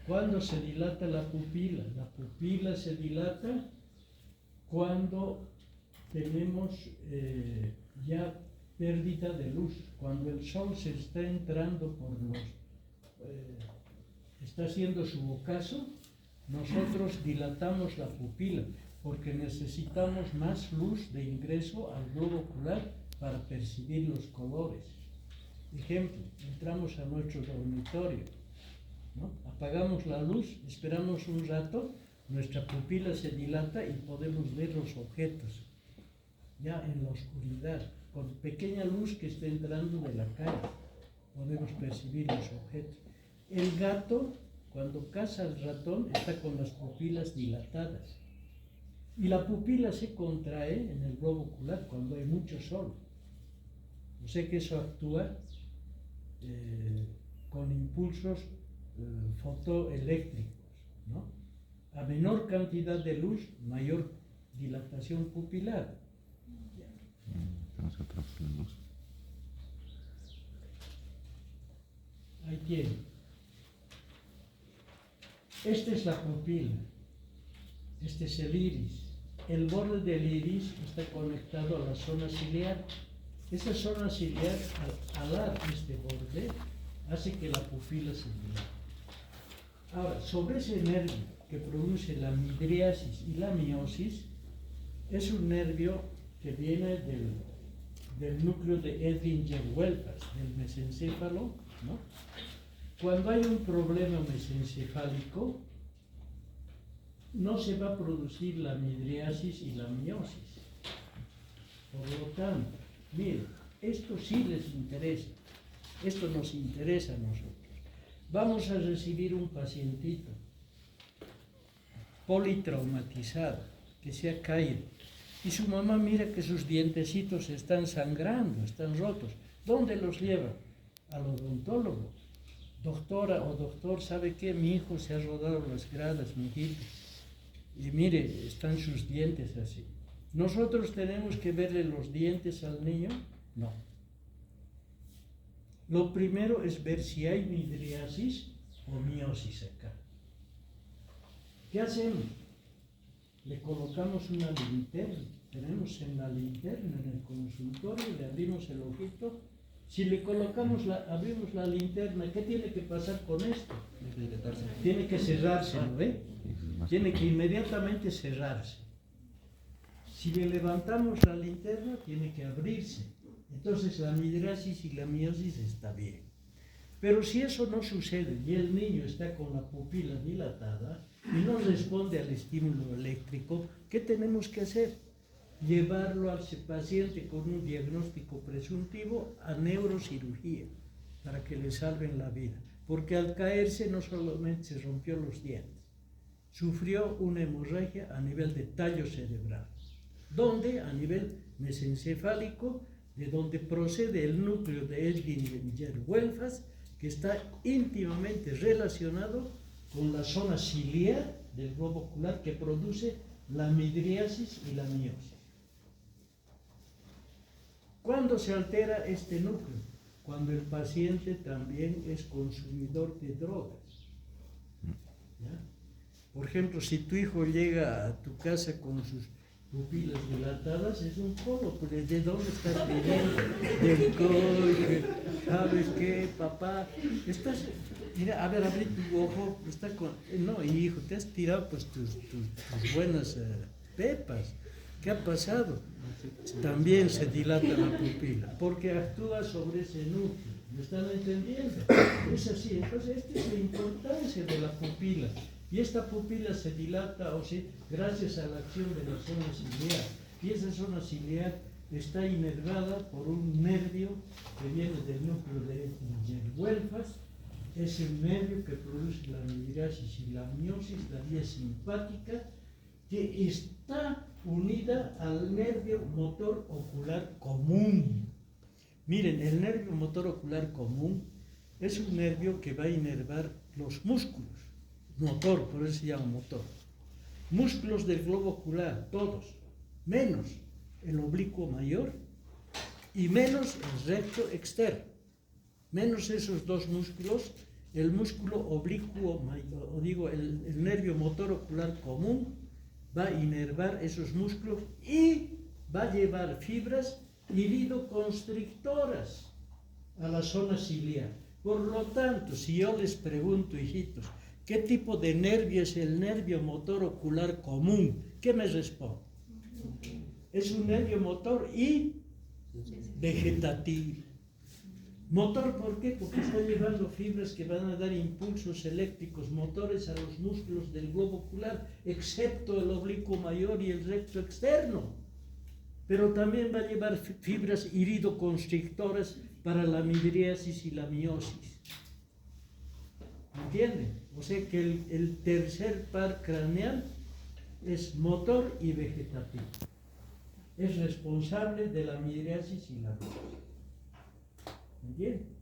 ¿Cuándo se dilata la pupila? La pupila se dilata cuando tenemos ya pérdida de luz, cuando el sol se está entrando por está haciendo su ocaso, nosotros dilatamos la pupila porque necesitamos más luz de ingreso al globo ocular para percibir los colores. Ejemplo, entramos a nuestro dormitorio, ¿no? Apagamos la luz, esperamos un rato, nuestra pupila se dilata y podemos ver los objetos ya en la oscuridad, con pequeña luz que está entrando de la calle, podemos percibir los objetos. El gato, cuando caza al ratón, está con las pupilas dilatadas. Y la pupila se contrae en el globo ocular cuando hay mucho sol. O sea que eso actúa con impulsos fotoeléctricos, ¿no? A menor cantidad de luz, mayor dilatación pupilar. Ahí tiene. Esta es la pupila. Este es el iris. El borde del iris está conectado a la zona ciliar. Esa zona ciliar, al alar este borde, hace que la pupila se dilate. Ahora, sobre ese nervio que produce la midriasis y la miosis, es un nervio que viene del núcleo de Edinger-Wells, del mesencéfalo, ¿no? Cuando hay un problema mesencefálico, no se va a producir la midriasis y la miosis. Por lo tanto, miren, esto sí les interesa, esto nos interesa a nosotros. Vamos a recibir un pacientito politraumatizado, que se ha caído, y su mamá mira que sus dientecitos están sangrando, están rotos. ¿Dónde los lleva? Al odontólogo. Doctora o doctor, ¿sabe qué? Mi hijo se ha rodado las gradas, mi hijito. Y mire, están sus dientes así. ¿Nosotros tenemos que verle los dientes al niño? No. Lo primero es ver si hay midriasis o miosis acá. ¿Qué hacemos? Le colocamos una linterna. Tenemos en la linterna, en el consultorio, le abrimos el ojito. Si le colocamos abrimos la linterna, ¿qué tiene que pasar con esto? Tiene que cerrarse, ¿no ve? Tiene que inmediatamente cerrarse. Si le levantamos la linterna, tiene que abrirse. Entonces la midriasis y la miosis está bien. Pero si eso no sucede y el niño está con la pupila dilatada y no responde al estímulo eléctrico, ¿qué tenemos que hacer? Llevarlo al paciente con un diagnóstico presuntivo a neurocirugía para que le salven la vida. Porque al caerse no solamente se rompió los dientes, sufrió una hemorragia a nivel de tallo cerebral. ¿Dónde? A nivel mesencefálico, de donde procede el núcleo de Edinger-Wells, que está íntimamente relacionado con la zona ciliar del globo ocular que produce la midriasis y la miosis. ¿Cuándo se altera este núcleo? Cuando el paciente también es consumidor de drogas. ¿Ya? Por ejemplo, si tu hijo llega a tu casa con sus pupilas dilatadas, es un colo, pues ¿de dónde estás viviendo? Del coche, ¿sabes qué, papá? Estás, mira, a ver, abrí tu ojo, está con, no, hijo, te has tirado pues tus buenas pepas. ¿Qué ha pasado? También se dilata la pupila, porque actúa sobre ese núcleo. ¿Me están entendiendo? Es así. Entonces, esta es la importancia de la pupila. Y esta pupila se dilata, o sea, gracias a la acción de la zona ciliar. Y esa zona ciliar está inervada por un nervio que viene del núcleo de Jenguelfas. Es el nervio que produce la midriasis y la miosis, la vía simpática, que está unida al nervio motor ocular común. Miren, el nervio motor ocular común es un nervio que va a inervar los músculos. Motor, por eso se llama motor. Músculos del globo ocular, todos, menos el oblicuo mayor y menos el recto externo. Menos esos dos músculos, el músculo oblicuo mayor, o digo, el nervio motor ocular común va a inervar esos músculos y va a llevar fibras iridoconstrictoras a la zona ciliar. Por lo tanto, si yo les pregunto, hijitos, ¿qué tipo de nervio es el nervio motor ocular común? ¿Qué me responden? Es un nervio motor y vegetativo. Motor, ¿por qué? Porque está llevando fibras que van a dar impulsos eléctricos motores a los músculos del globo ocular, excepto el oblicuo mayor y el recto externo. Pero también va a llevar fibras iridoconstrictoras para la midriasis y la miosis. ¿Me entienden? O sea que el tercer par craneal es motor y vegetativo. Es responsable de la midriasis y la miosis. ¿Me entienden?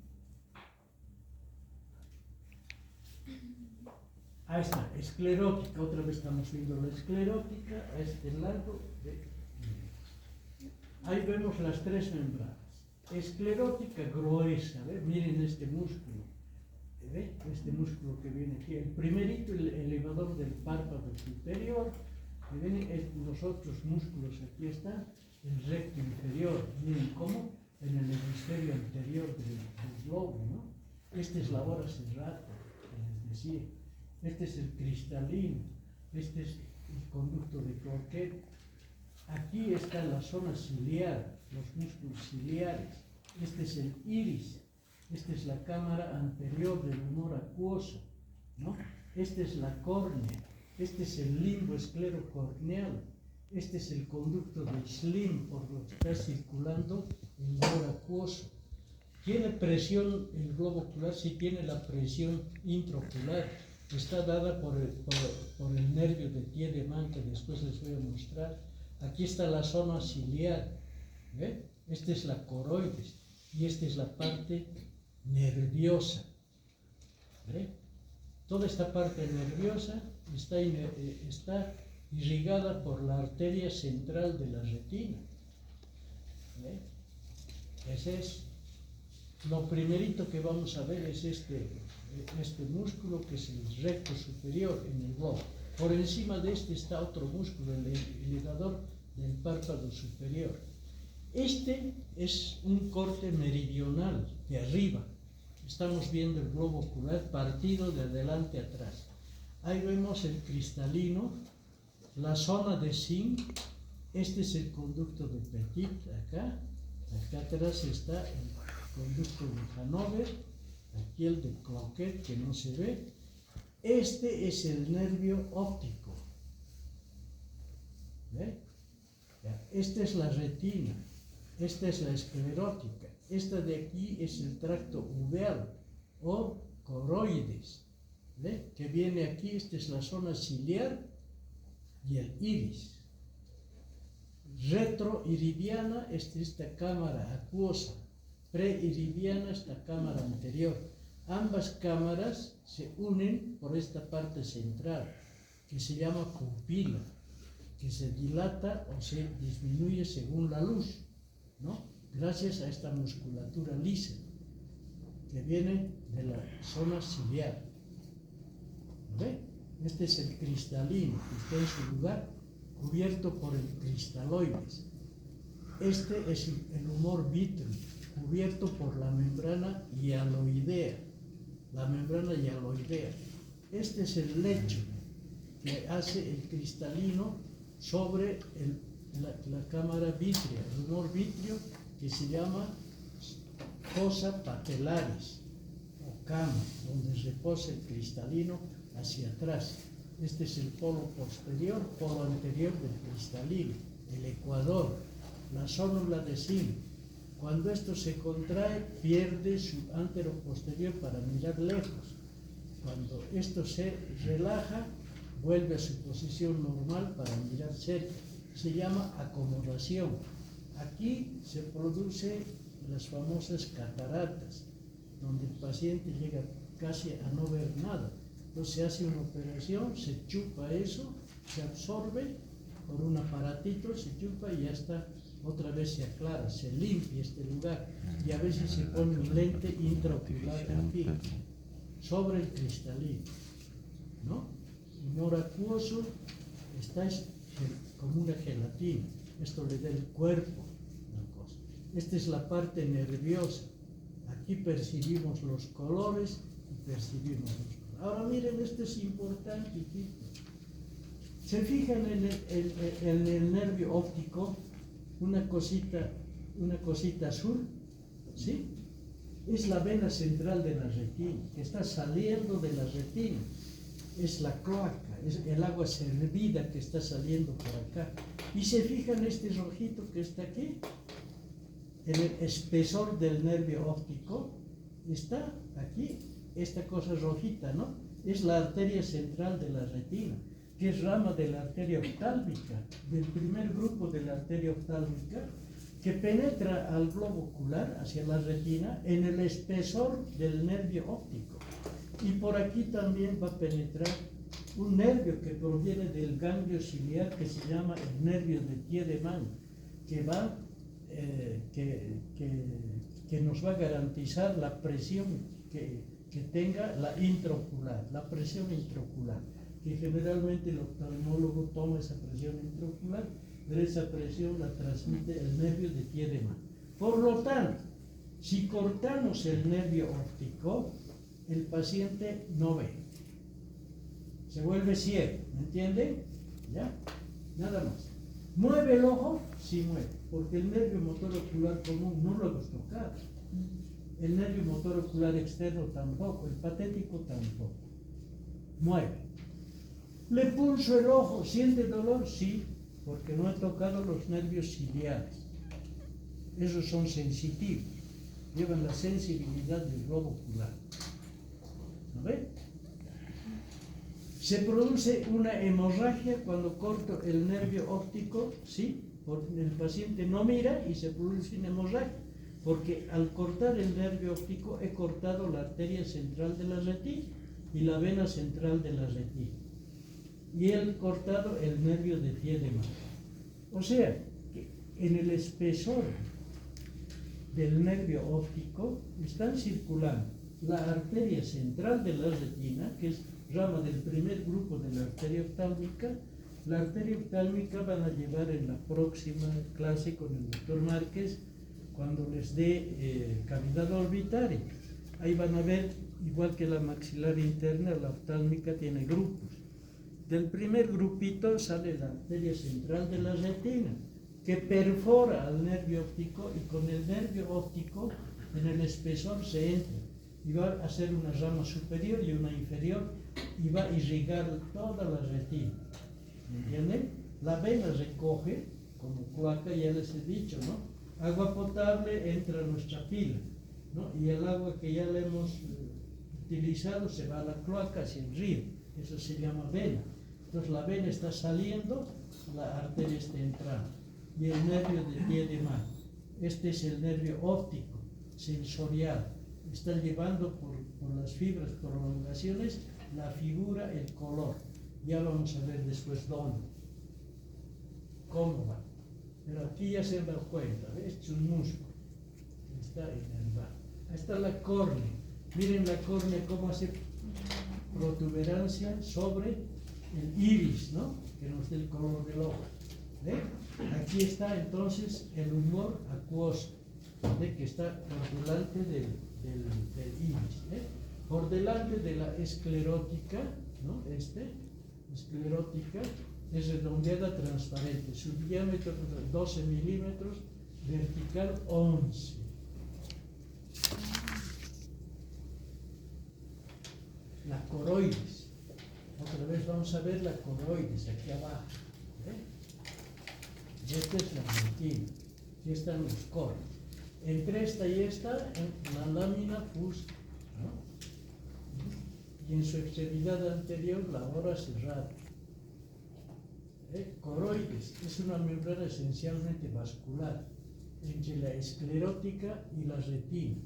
Ahí está, esclerótica. Otra vez estamos viendo la esclerótica a este lado. Ahí vemos las tres membranas. Esclerótica gruesa, ¿ve? Miren este músculo. ¿Ve? Este músculo que viene aquí. El primerito, el elevador del párpado superior. Que vienen los otros músculos, aquí están. El recto inferior. Miren cómo en el hemisferio anterior del globo, ¿no? Este es la hora serrata, que les decía. Este es el cristalino. Este es el conducto de Cloquet. Aquí está la zona ciliar, los músculos ciliares. Este es el iris. Esta es la cámara anterior del humor acuoso, ¿no? Esta es la córnea. Este es el limbo esclerocorneal. Este es el conducto de Schlimm, por lo que está circulando el humor acuoso. ¿Tiene presión el globo ocular? Sí, tiene la presión intraocular. Está dada por el nervio de Tiedemann, que después les voy a mostrar. Aquí está la zona ciliar. ¿Ve? Esta es la coroides y esta es la parte nerviosa. ¿Ve? Toda esta parte nerviosa está irrigada por la arteria central de la retina. ¿Ve? Ese es lo primerito que vamos a ver, es este músculo que es el recto superior en el globo. Por encima de este está otro músculo, el elevador del párpado superior. Este es un corte meridional de arriba. Estamos viendo el globo ocular partido de adelante a atrás. Ahí vemos el cristalino, la zona de zinc. Este es el conducto de Petit, acá. Acá atrás está el conducto de Hanover. Aquí el de Cloquet, que no se ve. Este es el nervio óptico. ¿Ve? Esta es la retina. Esta es la esclerótica. Esta de aquí es el tracto uveal o coroides. ¿Ve? Que viene aquí. Esta es la zona ciliar y el iris. Retroiridiana, esta cámara acuosa. Preiridiana, esta cámara anterior. Ambas cámaras se unen por esta parte central, que se llama pupila, que se dilata o se disminuye según la luz, ¿no? Gracias a esta musculatura lisa, que viene de la zona ciliar. ¿Ve? Este es el cristalino, que está en su lugar, cubierto por el cristaloides. Este es el humor vítreo, cubierto por la membrana hialoidea. La membrana hialoidea. Este es el lecho que hace el cristalino sobre la cámara vítrea, el humor vítreo, que se llama fosa patelaris o cama, donde reposa el cristalino hacia atrás. Este es el polo posterior, polo anterior del cristalino, el ecuador, la zónula de zinc. Cuando esto se contrae, pierde su antero-posterior para mirar lejos. Cuando esto se relaja, vuelve a su posición normal para mirar cerca. Se llama acomodación. Aquí se producen las famosas cataratas, donde el paciente llega casi a no ver nada. Entonces se hace una operación, se chupa eso, se absorbe por un aparatito, se chupa y ya está, otra vez se aclara, se limpia este lugar y a veces se pone un lente intraocular aquí, sobre el cristalino, ¿no? Humor acuoso está como una gelatina, esto le da el cuerpo, una cosa. Esta es la parte nerviosa, aquí percibimos los colores y percibimos los colores. Ahora miren, esto es importante, chicos. Se fijan en el nervio óptico, una cosita azul, ¿sí? Es la vena central de la retina, que está saliendo de la retina. Es la cloaca, es el agua servida que está saliendo por acá. Y se fijan este rojito que está aquí, en el espesor del nervio óptico, está aquí, esta cosa rojita, ¿no? Es la arteria central de la retina, que es rama de la arteria oftálmica, del primer grupo de la arteria oftálmica, que penetra al globo ocular, hacia la retina, en el espesor del nervio óptico. Y por aquí también va a penetrar un nervio que proviene del ganglio ciliar, que se llama el nervio de Tiedemann, que nos va a garantizar la presión que tenga la intraocular, la presión intraocular, que generalmente el oftalmólogo toma esa presión intraocular, pero esa presión la transmite el nervio de Tiedemann. Por lo tanto, si cortamos el nervio óptico, el paciente no ve, se vuelve ciego, ¿me entienden? ¿Ya? Nada más. ¿Mueve el ojo? Sí mueve, porque el nervio motor ocular común no lo hemos tocado. El nervio motor ocular externo tampoco, el patético tampoco. Mueve. ¿Le pulso el ojo? ¿Siente dolor? Sí, porque no he tocado los nervios ciliares. Esos son sensitivos, llevan la sensibilidad del globo ocular. ¿No ve? Se produce una hemorragia cuando corto el nervio óptico, ¿sí? Porque el paciente no mira y se produce una hemorragia, porque al cortar el nervio óptico he cortado la arteria central de la retina y la vena central de la retina. Y he cortado el nervio de Tiedemann. O sea, que en el espesor del nervio óptico están circulando la arteria central de la retina, que es rama del primer grupo de la arteria oftálmica. La arteria oftálmica van a llevar en la próxima clase con el doctor Márquez, cuando les dé cavidad orbitaria. Ahí van a ver, igual que la maxilar interna, la oftálmica tiene grupos. Del primer grupito sale la arteria central de la retina, que perfora al nervio óptico, y con el nervio óptico en el espesor se entra y va a hacer una rama superior y una inferior y va a irrigar toda la retina. ¿Me entienden? La vena recoge, como cloaca, ya les he dicho, ¿no? Agua potable entra a nuestra pila, ¿no? Y el agua que ya le hemos utilizado se va a la cloaca hacia el río. Eso se llama vena. Entonces la vena está saliendo, la arteria está entrando. Y el nervio de Tiedemann, este es el nervio óptico, sensorial. Está llevando por las fibras, prolongaciones, la figura, el color. Ya vamos a ver después dónde, cómo va. Pero aquí ya se han dado cuenta, ¿ves? Es un músculo que está inervado. Ahí está la córnea. Miren la córnea cómo hace protuberancia sobre el iris, ¿no? Que nos da el color del ojo. ¿Ve? Aquí está entonces el humor acuoso, ¿ve? Que está por delante del iris. ¿Ve? Por delante de la esclerótica, ¿no? Esclerótica, es redondeada transparente, su diámetro 12 milímetros, vertical 11. La coroides. Otra vez vamos a ver la coroides aquí abajo. Y esta es la retina. Aquí están los coros. Entre esta y esta, la lámina fusta, ¿no? Y en su extremidad anterior, la hora cerrada. Coroides es una membrana esencialmente vascular entre la esclerótica y la retina,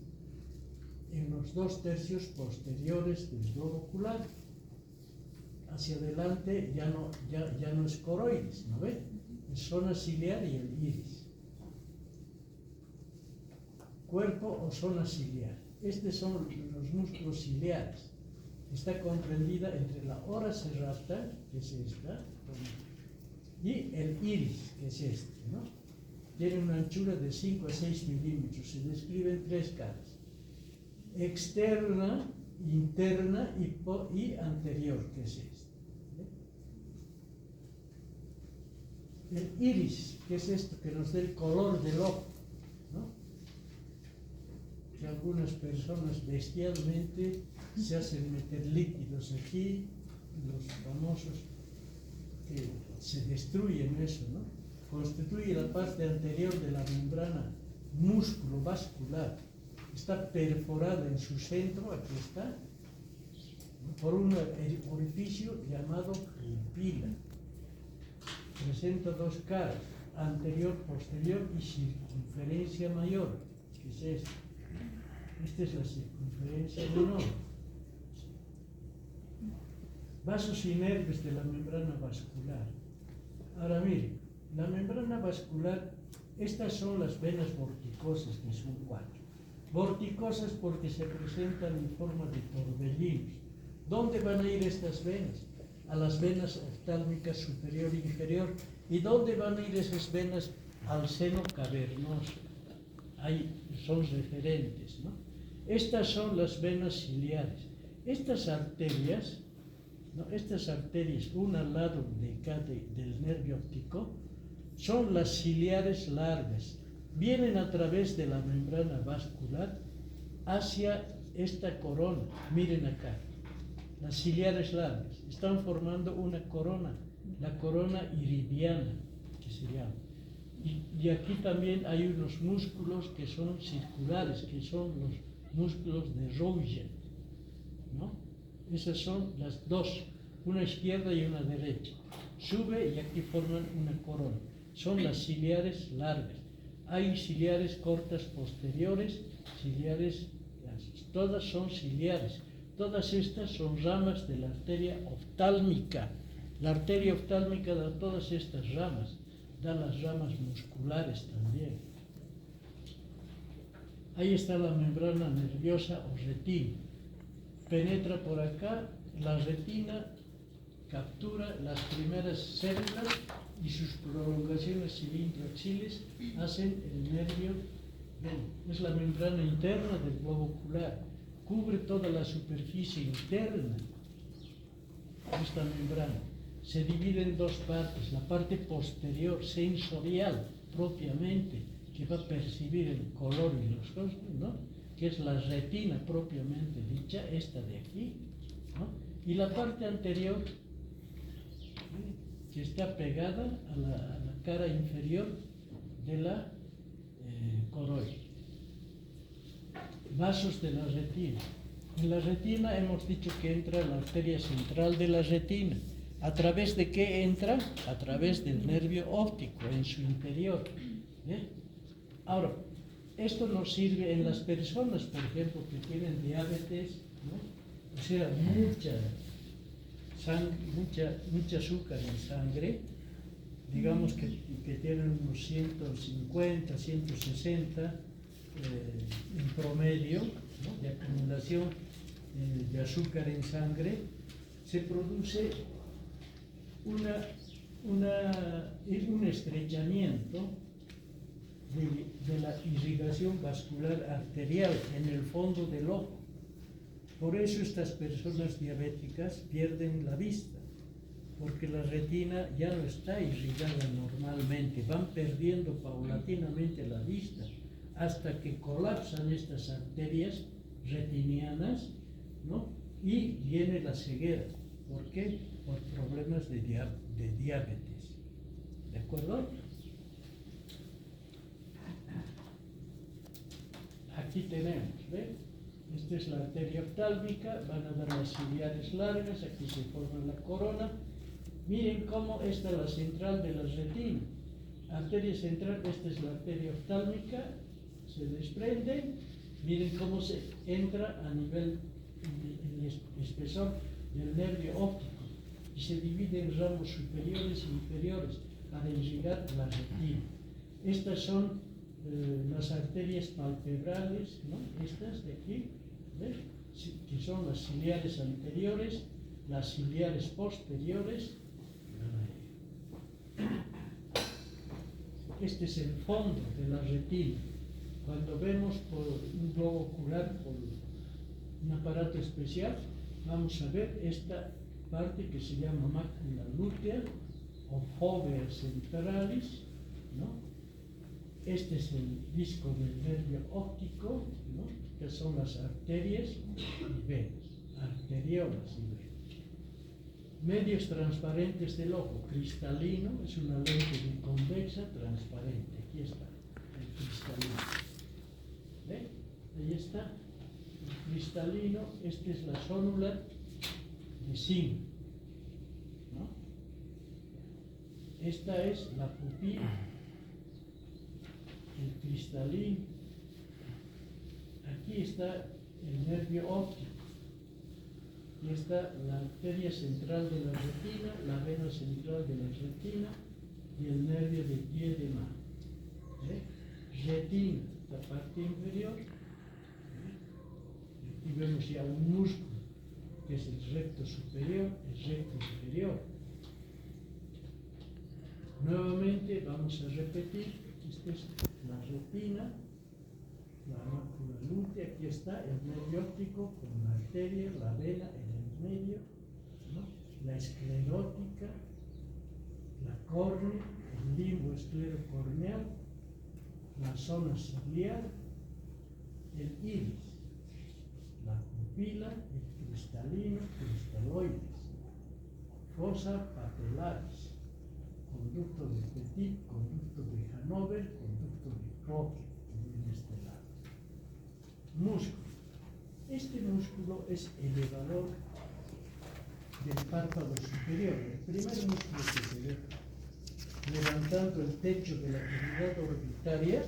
en los 2/3 posteriores del globo ocular. Hacia adelante ya no es coroides, ¿no ve? Es zona ciliar y el iris. Cuerpo o zona ciliar. Estos son los músculos ciliares. Está comprendida entre la ora serrata, que es esta, y el iris, que es este, ¿no? Tiene una anchura de 5 a 6 milímetros. Se describen 3 caras: externa, interna y anterior, que es este. El iris, que es esto que nos da el color del ojo, ¿no? Que algunas personas bestialmente se hacen meter líquidos aquí, los famosos que se destruyen eso, ¿no? Constituye la parte anterior de la membrana músculo vascular. Está perforada en su centro, aquí está, ¿no? Por un orificio llamado pupila. Presenta 2 caras, anterior, posterior y circunferencia mayor, que es esta. Esta es la circunferencia menor. Vasos y nervios de la membrana vascular. Ahora miren, la membrana vascular, estas son las venas vorticosas, que son 4. Vorticosas porque se presentan en forma de torbellinos. ¿Dónde van a ir estas venas? A las venas oftálmicas superior e inferior. ¿Y dónde van a ir esas venas? Al seno cavernoso. Ahí son referentes, ¿no? Estas son las venas ciliares. Estas arterias, ¿no? Estas arterias, una al lado del nervio óptico, son las ciliares largas. Vienen a través de la membrana vascular hacia esta corona. Miren acá. Las ciliares largas están formando una corona, la corona iridiana, que se llama. Y aquí también hay unos músculos que son circulares, que son los músculos de Roget, ¿no? Esas son las dos, una izquierda y una derecha. Sube y aquí forman una corona. Son las ciliares largas. Hay ciliares cortas posteriores, ciliares largas. Todas son ciliares. Todas estas son ramas de la arteria oftálmica. La arteria oftálmica da todas estas ramas, da las ramas musculares también. Ahí está la membrana nerviosa o retina. Penetra por acá, la retina captura las primeras células y sus prolongaciones cilindroaxiles hacen el nervio. Es la membrana interna del globo ocular. Cubre toda la superficie interna de esta membrana. Se divide en 2 partes. La parte posterior, sensorial propiamente, que va a percibir el color y los cosmos, ¿no? Que es la retina propiamente dicha, esta de aquí, ¿no? Y la parte anterior, que está pegada a la cara inferior de la coroide. Vasos de la retina. En la retina hemos dicho que entra la arteria central de la retina. ¿A través de qué entra? A través del nervio óptico, en su interior. Ahora, esto nos sirve en las personas, por ejemplo, que tienen diabetes, ¿no? O sea, mucha azúcar en sangre, digamos que tienen unos 150, 160 en promedio, ¿no? De acumulación de azúcar en sangre, se produce un estrechamiento de la irrigación vascular arterial en el fondo del ojo. Por eso estas personas diabéticas pierden la vista, porque la retina ya no está irrigada normalmente, van perdiendo paulatinamente la vista hasta que colapsan estas arterias retinianas, ¿no? Y viene la ceguera. ¿Por qué? Por problemas de diabetes. ¿De acuerdo? Aquí tenemos, ¿ve? Esta es la arteria oftálmica, van a ver las ciliares largas, aquí se forma la corona. Miren cómo esta es la central de la retina. Arteria central, esta es la arteria oftálmica, se desprende. Miren cómo se entra a nivel el espesor del nervio óptico y se divide en ramos superiores e inferiores para irrigar la retina. Estas son las arterias palpebrales, ¿no? Estas de aquí, ¿ves? Que son las ciliares anteriores, las ciliares posteriores. Este es el fondo de la retina. Cuando vemos por un globo ocular, por un aparato especial, vamos a ver esta parte que se llama mácula lútea o fovea centralis, ¿no? Este es el disco del nervio óptico, ¿no? Que son las arterias y venas, arteriolas y venas. Medios transparentes del ojo, cristalino, es una lente biconvexa transparente. Aquí está, el cristalino. ¿Ve? Ahí está, el cristalino. Esta es la zónula de zinc, ¿no? Esta es la pupila, el cristalino. Aquí está el nervio óptico. Aquí está la arteria central de la retina, la vena central de la retina y el nervio de pie de mano. Retina, la parte inferior. Aquí vemos ya un músculo, que es el recto superior, el recto inferior. Nuevamente vamos a repetir. Esta es la retina, la mácula lútea, aquí está el nervio óptico con la arteria, la vena en el medio, ¿no? La esclerótica, la córnea, el limbo esclerocorneal, la zona ciliar, el iris, la pupila, el cristalino, cristaloides, fosa papilaris, conducto de Petit, conducto de Hanover, conducto de Croce, en este lado. Músculo. Este músculo es elevador del párpado superior. El primer músculo que se ve levantando el techo de la cavidad orbitaria,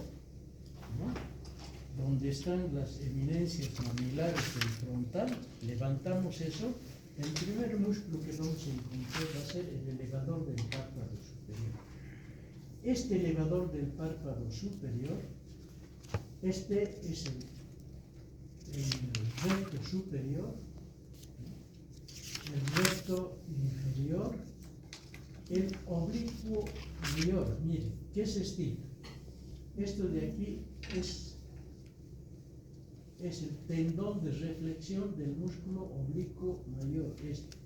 ¿no? Donde están las eminencias mamilares del frontal, levantamos eso. El primer músculo que vamos a encontrar va a ser el elevador del párpado superior. Este elevador del párpado superior, este es el recto superior, el recto inferior, el oblicuo mayor. Miren, ¿qué es esto? Esto de aquí es el tendón de reflexión del músculo oblicuo mayor, este.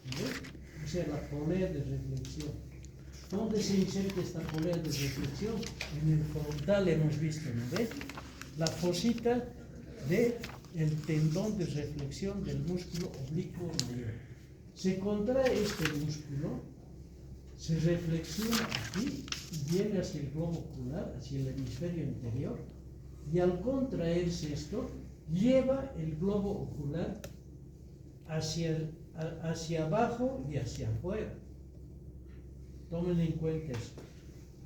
¿Ves? O sea, la polea de reflexión. ¿Dónde se inserta esta polea de reflexión? En el frontal hemos visto, ¿no ves? La fosita del tendón de reflexión del músculo oblicuo mayor. Se contrae este músculo, se reflexiona aquí y viene hacia el globo ocular, hacia el hemisferio anterior. Y al contraerse esto, lleva el globo ocular hacia abajo y hacia afuera. Tomen en cuenta esto.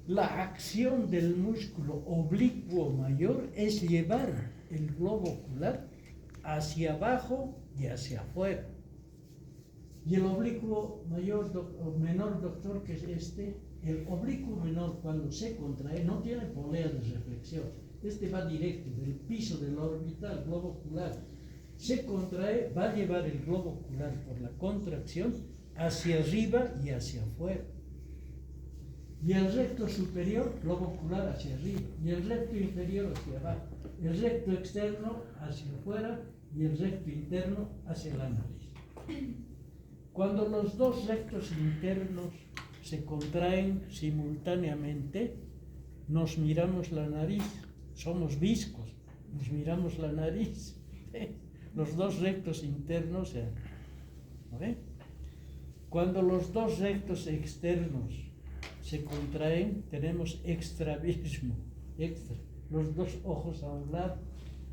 La acción del músculo oblicuo mayor es llevar el globo ocular hacia abajo y hacia afuera. Y el oblicuo mayor o menor, doctor, que es este, el oblicuo menor cuando se contrae no tiene polea de reflexión. Este va directo del piso de la órbita al globo ocular. Se contrae, va a llevar el globo ocular por la contracción hacia arriba y hacia afuera. Y el recto superior, globo ocular hacia arriba. Y el recto inferior hacia abajo. El recto externo hacia afuera y el recto interno hacia la nariz. Cuando los dos rectos internos se contraen simultáneamente, nos miramos la nariz, somos viscos, nos miramos la nariz. Los dos rectos internos, ¿no ve? Cuando los dos rectos externos se contraen, tenemos extravismo, los dos ojos a un lado.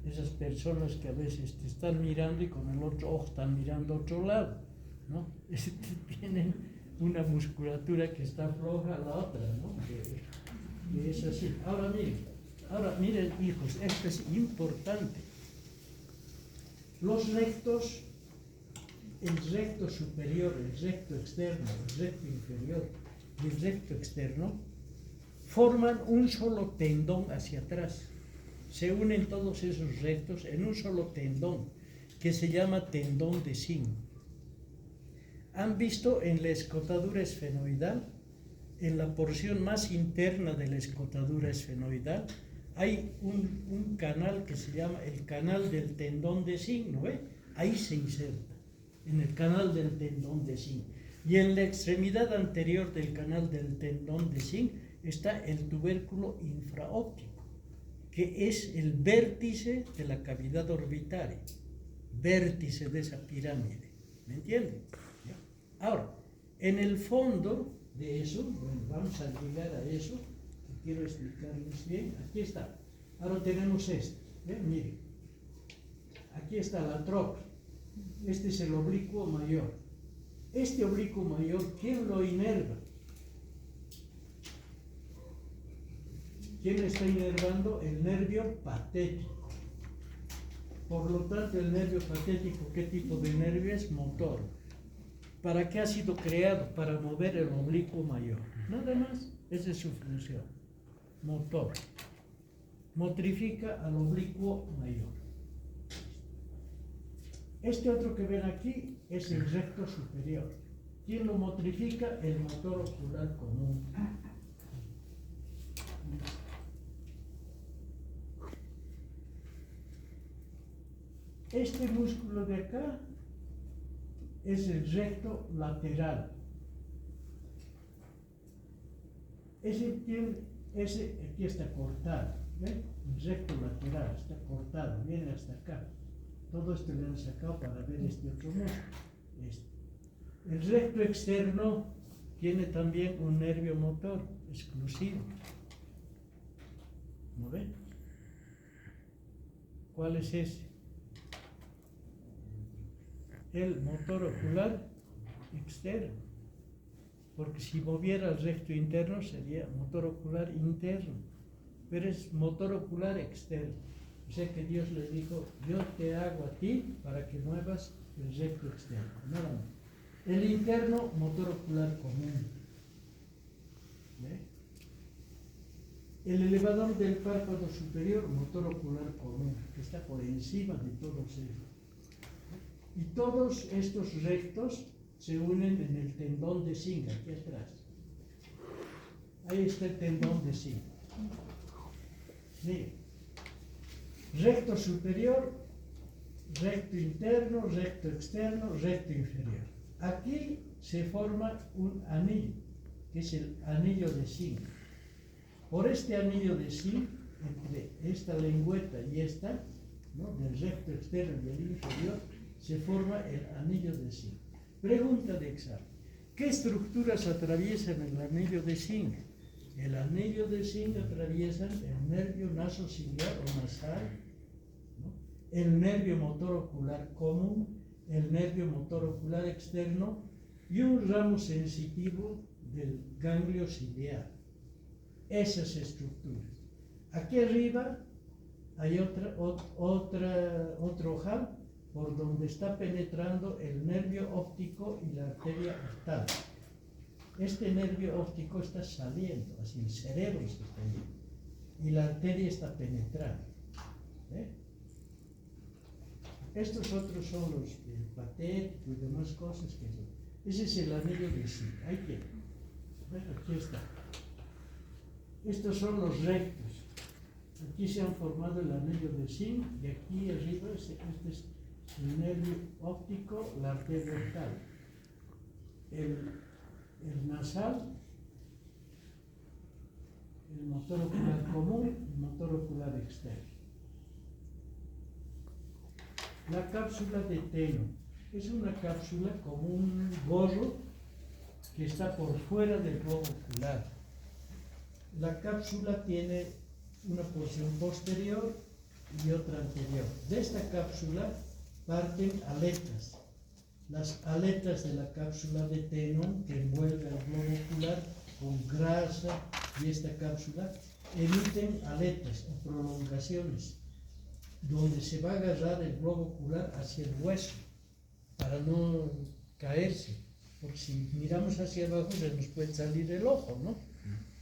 Esas personas que a veces te están mirando y con el otro ojo están mirando a otro lado, ¿no? Tienen una musculatura que está floja a la otra, ¿no? Que es así. Ahora miren, hijos, esto es importante. Los rectos, el recto superior, el recto externo, el recto inferior y el recto externo, forman un solo tendón hacia atrás. Se unen todos esos rectos en un solo tendón, que se llama tendón de Zinc. ¿Han visto en la escotadura esfenoidal, en la porción más interna de la escotadura esfenoidal, hay un canal que se llama el canal del tendón de Zinc, ¿no ve? Ahí se inserta, en el canal del tendón de Zinc. Y en la extremidad anterior del canal del tendón de Zinc está el tubérculo infraóptico, que es el vértice de la cavidad orbitaria, vértice de esa pirámide. ¿Me entienden? Ahora, en el fondo de eso, bueno, vamos a llegar a eso, que quiero explicarles bien. Aquí está. Ahora tenemos esto. Miren. Aquí está la troca. Este es el oblicuo mayor. Este oblicuo mayor, ¿quién lo inerva? ¿Quién está inervando? El nervio patético. Por lo tanto, el nervio patético, ¿qué tipo de nervio es? Motor. ¿Para qué ha sido creado? Para mover el oblicuo mayor. Nada más, esa es su función. Motor. Motrifica al oblicuo mayor. Este otro que ven aquí es el recto superior. ¿Quién lo motrifica? El motor ocular común. Este músculo de acá es el recto lateral. Aquí está cortado, ¿ven? El recto lateral está cortado, viene hasta acá. Todo esto le han sacado para ver este otro músculo. El recto externo tiene también un nervio motor exclusivo. ¿No ven? ¿Cuál es ese? El motor ocular externo, porque si moviera el recto interno sería motor ocular interno, pero es motor ocular externo. O sea que Dios le dijo, yo te hago a ti para que muevas el recto externo, nada más. El interno, motor ocular común. ¿Ve? El elevador del párpado superior, motor ocular común, que está por encima de todos ellos. Y todos estos rectos se unen en el tendón de Zinc, aquí atrás. Ahí está el tendón de Zinc. Miren. Recto superior, recto interno, recto externo, recto inferior. Aquí se forma un anillo, que es el anillo de Zinc. Por este anillo de Zinc, entre esta lengüeta y esta, ¿no?, del recto externo y el inferior, se forma el anillo de Zinc. Pregunta de examen. ¿Qué estructuras atraviesan el anillo de Zinc? El anillo de Zinc atraviesa el nervio nasociliar o nasal, ¿no?, el nervio motor ocular común, el nervio motor ocular externo y un ramo sensitivo del ganglio ciliar. Esas estructuras. Aquí arriba hay otro ojal por donde está penetrando el nervio óptico y la arteria octal. Este nervio óptico está saliendo, así el cerebro se está yendo, y la arteria está penetrando. Estos otros son los patéticos y demás cosas que son. Ese es el anillo de Zinc. Ahí tiene. Aquí está. Estos son los rectos. Aquí se han formado el anillo de Zinc y aquí arriba este es el nervio óptico, la arteria octal. el nasal, el motor ocular común, el motor ocular externo. La cápsula de Tenon es una cápsula como un gorro que está por fuera del globo ocular. La cápsula tiene una porción posterior y otra anterior. De esta cápsula parten aletas. Las aletas de la cápsula de Tenon, que envuelve al globo ocular con grasa, y esta cápsula emiten aletas o prolongaciones, donde se va a agarrar el globo ocular hacia el hueso para no caerse, porque si miramos hacia abajo se nos puede salir el ojo, ¿no?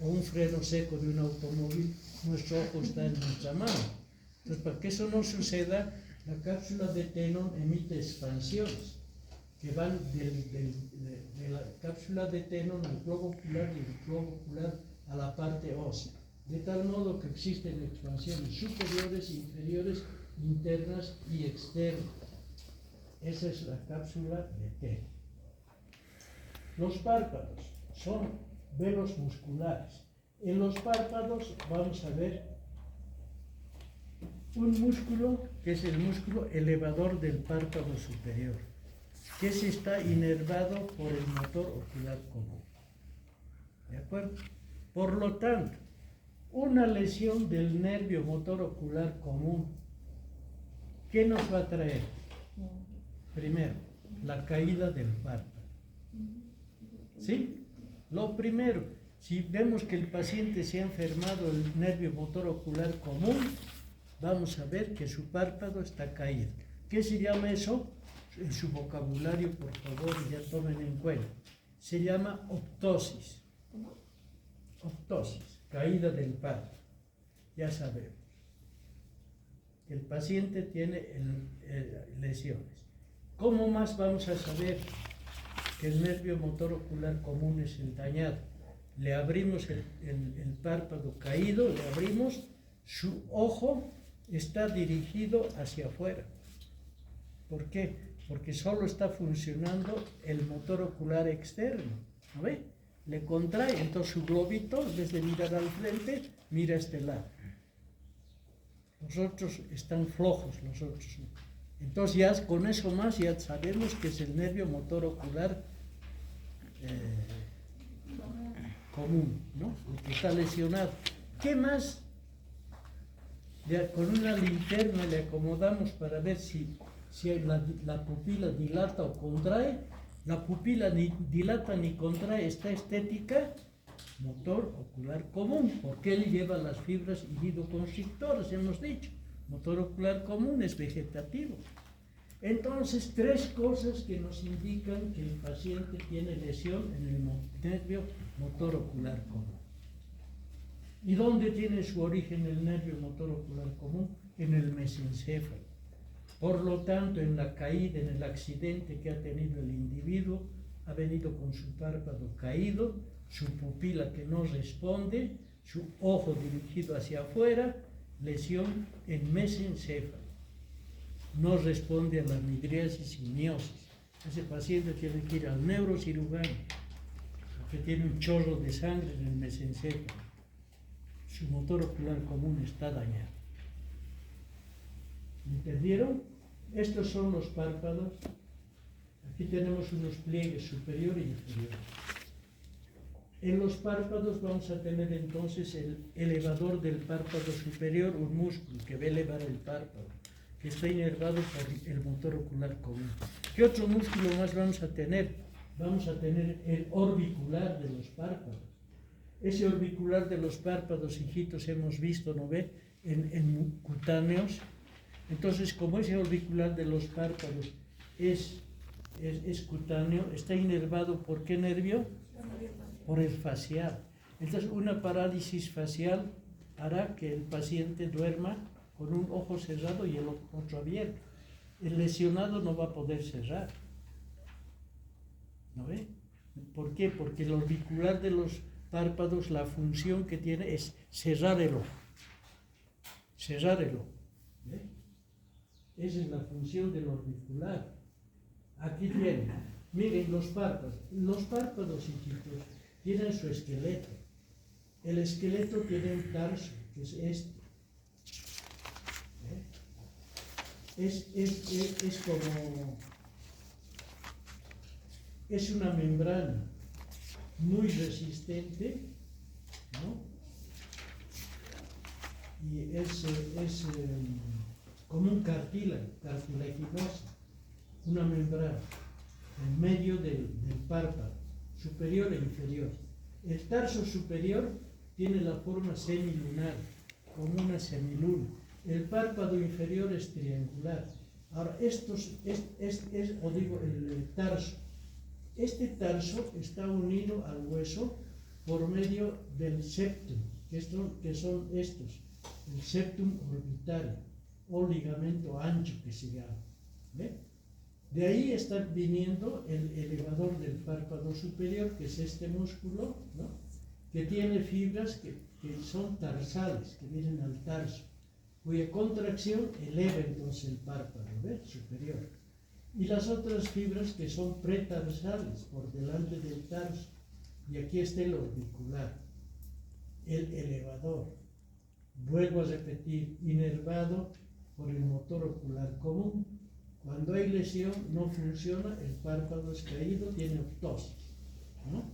O un freno seco de un automóvil, nuestro ojo está en nuestra mano. Entonces, para que eso no suceda, la cápsula de Tenon emite expansiones que van de la cápsula de Tenon al globo ocular y del globo ocular a la parte ósea, de tal modo que existen expansiones superiores, inferiores, internas y externas. Esa es la cápsula de Tenon. Los párpados son velos musculares. En los párpados vamos a ver un músculo que es el músculo elevador del párpado superior, que se está inervado por el motor ocular común. ¿De acuerdo? Por lo tanto, una lesión del nervio motor ocular común, ¿qué nos va a traer? Primero, la caída del párpado. ¿Sí? Lo primero, si vemos que el paciente se ha enfermado el nervio motor ocular común, vamos a ver que su párpado está caído. ¿Qué se llama eso? En su vocabulario, por favor, ya tomen en cuenta. Se llama optosis. Optosis, caída del párpado. Ya sabemos que el paciente tiene lesiones. ¿Cómo más vamos a saber que el nervio motor ocular común es el dañado? Le abrimos el párpado caído, le abrimos, su ojo está dirigido hacia afuera. ¿Por qué? Porque solo está funcionando el motor ocular externo. ¿No ve? Le contrae, entonces su globito, en vez de mirar al frente, mira a este lado. Los otros están flojos, los otros. Entonces ya con eso más ya sabemos que es el nervio motor ocular común, ¿no? El que está lesionado. ¿Qué más? Con una linterna le acomodamos para ver si la pupila dilata o contrae. La pupila ni dilata ni contrae, está estética, motor ocular común, porque él lleva las fibras iridoconstrictoras, hemos dicho. Motor ocular común es vegetativo. Entonces, tres cosas que nos indican que el paciente tiene lesión en el nervio motor ocular común. ¿Y dónde tiene su origen el nervio motor ocular común? En el mesencéfalo. Por lo tanto, en la caída, en el accidente que ha tenido el individuo, ha venido con su párpado caído, su pupila que no responde, su ojo dirigido hacia afuera, lesión en mesencéfalo. No responde a la midriasis y miosis. Ese paciente tiene que ir al neurocirujano, porque tiene un chorro de sangre en el mesencéfalo. Su motor ocular común está dañado. ¿Entendieron? Estos son los párpados. Aquí tenemos unos pliegues superior y inferior. En los párpados vamos a tener entonces el elevador del párpado superior, un músculo que va a elevar el párpado, que está inervado por el motor ocular común. ¿Qué otro músculo más vamos a tener? Vamos a tener el orbicular de los párpados. Ese orbicular de los párpados, hijitos, hemos visto, ¿no ve? En cutáneos. Entonces, como ese orbicular de los párpados es cutáneo, está inervado ¿por qué nervio? Por el facial. Entonces, una parálisis facial hará que el paciente duerma con un ojo cerrado y el otro abierto. El lesionado no va a poder cerrar. ¿No ve? ¿Por qué? Porque el orbicular de los párpados, la función que tiene es cerrar el ojo. Cerrar el ojo. ¿Ve? Esa es la función del orbicular. Aquí tiene Miren los párpados. Los párpados, hijitos, tienen su esqueleto. El esqueleto tiene un tarso, que es este. Es como... Es una membrana muy resistente, ¿no? Y es como un cartilaginoso, una membrana en medio del párpado, superior e inferior. El tarso superior tiene la forma semilunar, como una semiluna. El párpado inferior es triangular. Ahora, el tarso. Este tarso está unido al hueso por medio del septum, que son estos, el septum orbitario, o ligamento ancho que se llama. ¿Ve? De ahí está viniendo el elevador del párpado superior, que es este músculo, ¿no? Que tiene fibras que son tarsales, que vienen al tarso, cuya contracción eleva entonces el párpado, ¿ves? Superior. Y las otras fibras que son pretarsales, por delante del tarso. Y aquí está el orbicular, el elevador. Vuelvo a repetir, inervado por el motor ocular común. Cuando hay lesión, no funciona, el párpado es caído, tiene ptosis, ¿no?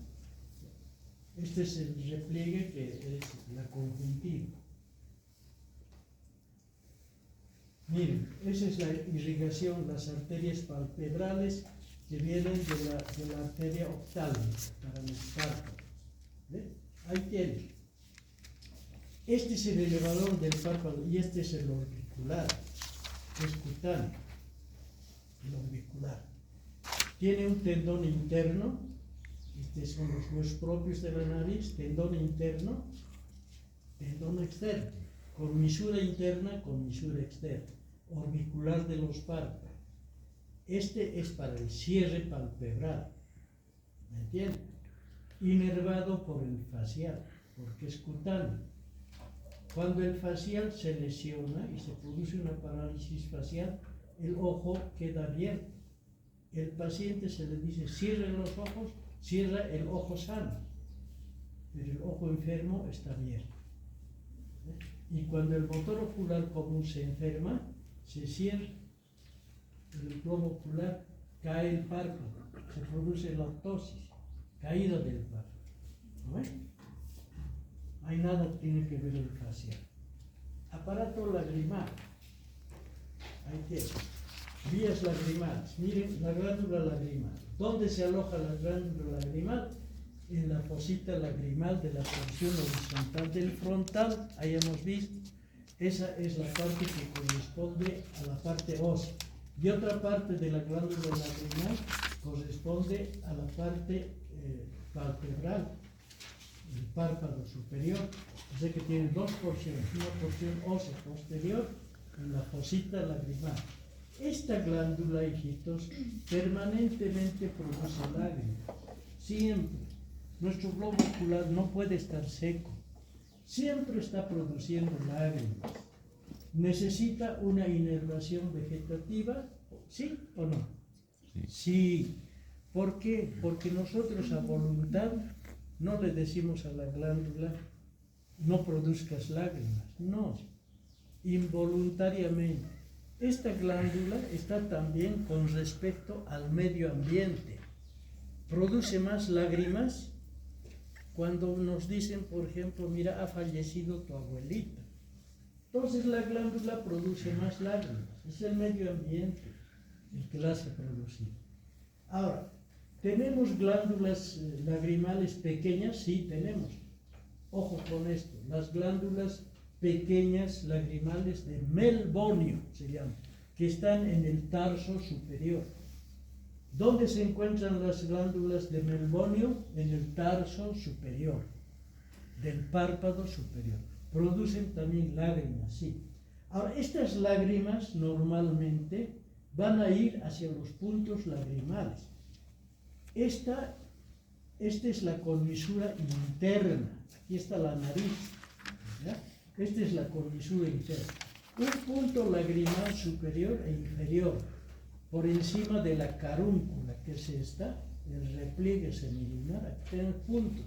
Este es el repliegue que es la conjuntiva. Miren, esa es la irrigación, las arterias palpebrales que vienen de la arteria oftálmica para los párpados. ¿Ve? Ahí tienen. Este es el elevador del párpado y este es el orbicular, que es cutáneo. El orbicular. Tiene un tendón interno, estos son los huesos propios de la nariz, tendón interno, tendón externo, con misura interna, con misura externa, orbicular de los párpados. Este es para el cierre palpebral, ¿me entienden? Inervado por el facial, porque es cutáneo. Cuando el facial se lesiona y se produce una parálisis facial, el ojo queda abierto. El paciente se le dice, cierre los ojos, cierra el ojo sano, pero el ojo enfermo está abierto. Y cuando el motor ocular común se enferma, se cierra el globo ocular, cae el párpado, se produce la ptosis, caída del párpado. ¿No ves? Hay nada que tiene que ver el facial. Aparato lagrimal. Ahí tiene. Vías lagrimales. Miren la glándula lagrimal. ¿Dónde se aloja la glándula lagrimal? En la fosita lagrimal de la porción horizontal del frontal. Ahí hemos visto. Esa es la parte que corresponde a la parte ósea. Y otra parte de la glándula lagrimal corresponde a la parte palpebral, el párpado superior. O sea que tiene dos porciones, una porción ósea posterior en la fosita lagrimal. Esta glándula, hijitos, permanentemente produce lágrimas. Siempre. Nuestro globo ocular no puede estar seco. Siempre está produciendo lágrimas. ¿Necesita una inervación vegetativa? ¿Sí o no? Sí. ¿Por qué? Porque nosotros a voluntad no le decimos a la glándula, no produzcas lágrimas. No. Involuntariamente. Esta glándula está también con respecto al medio ambiente. Produce más lágrimas cuando nos dicen, por ejemplo, mira, ha fallecido tu abuelita. Entonces la glándula produce más lágrimas. Es el medio ambiente el que la hace producir. Ahora, ¿tenemos glándulas lagrimales pequeñas? Sí, tenemos. Ojo con esto. Las glándulas pequeñas lagrimales de Melbonio se llaman, que están en el tarso superior. ¿Dónde se encuentran las glándulas de Melbonio? En el tarso superior, del párpado superior. Producen también lágrimas, sí. Ahora, estas lágrimas normalmente van a ir hacia los puntos lagrimales. Esta es la comisura interna. Aquí está la nariz, ¿ya? Esta es la comisura interna. Un punto lagrimal superior e inferior. por encima de la carúncula, que es esta, el repliegue semilunar, aquí tienen puntos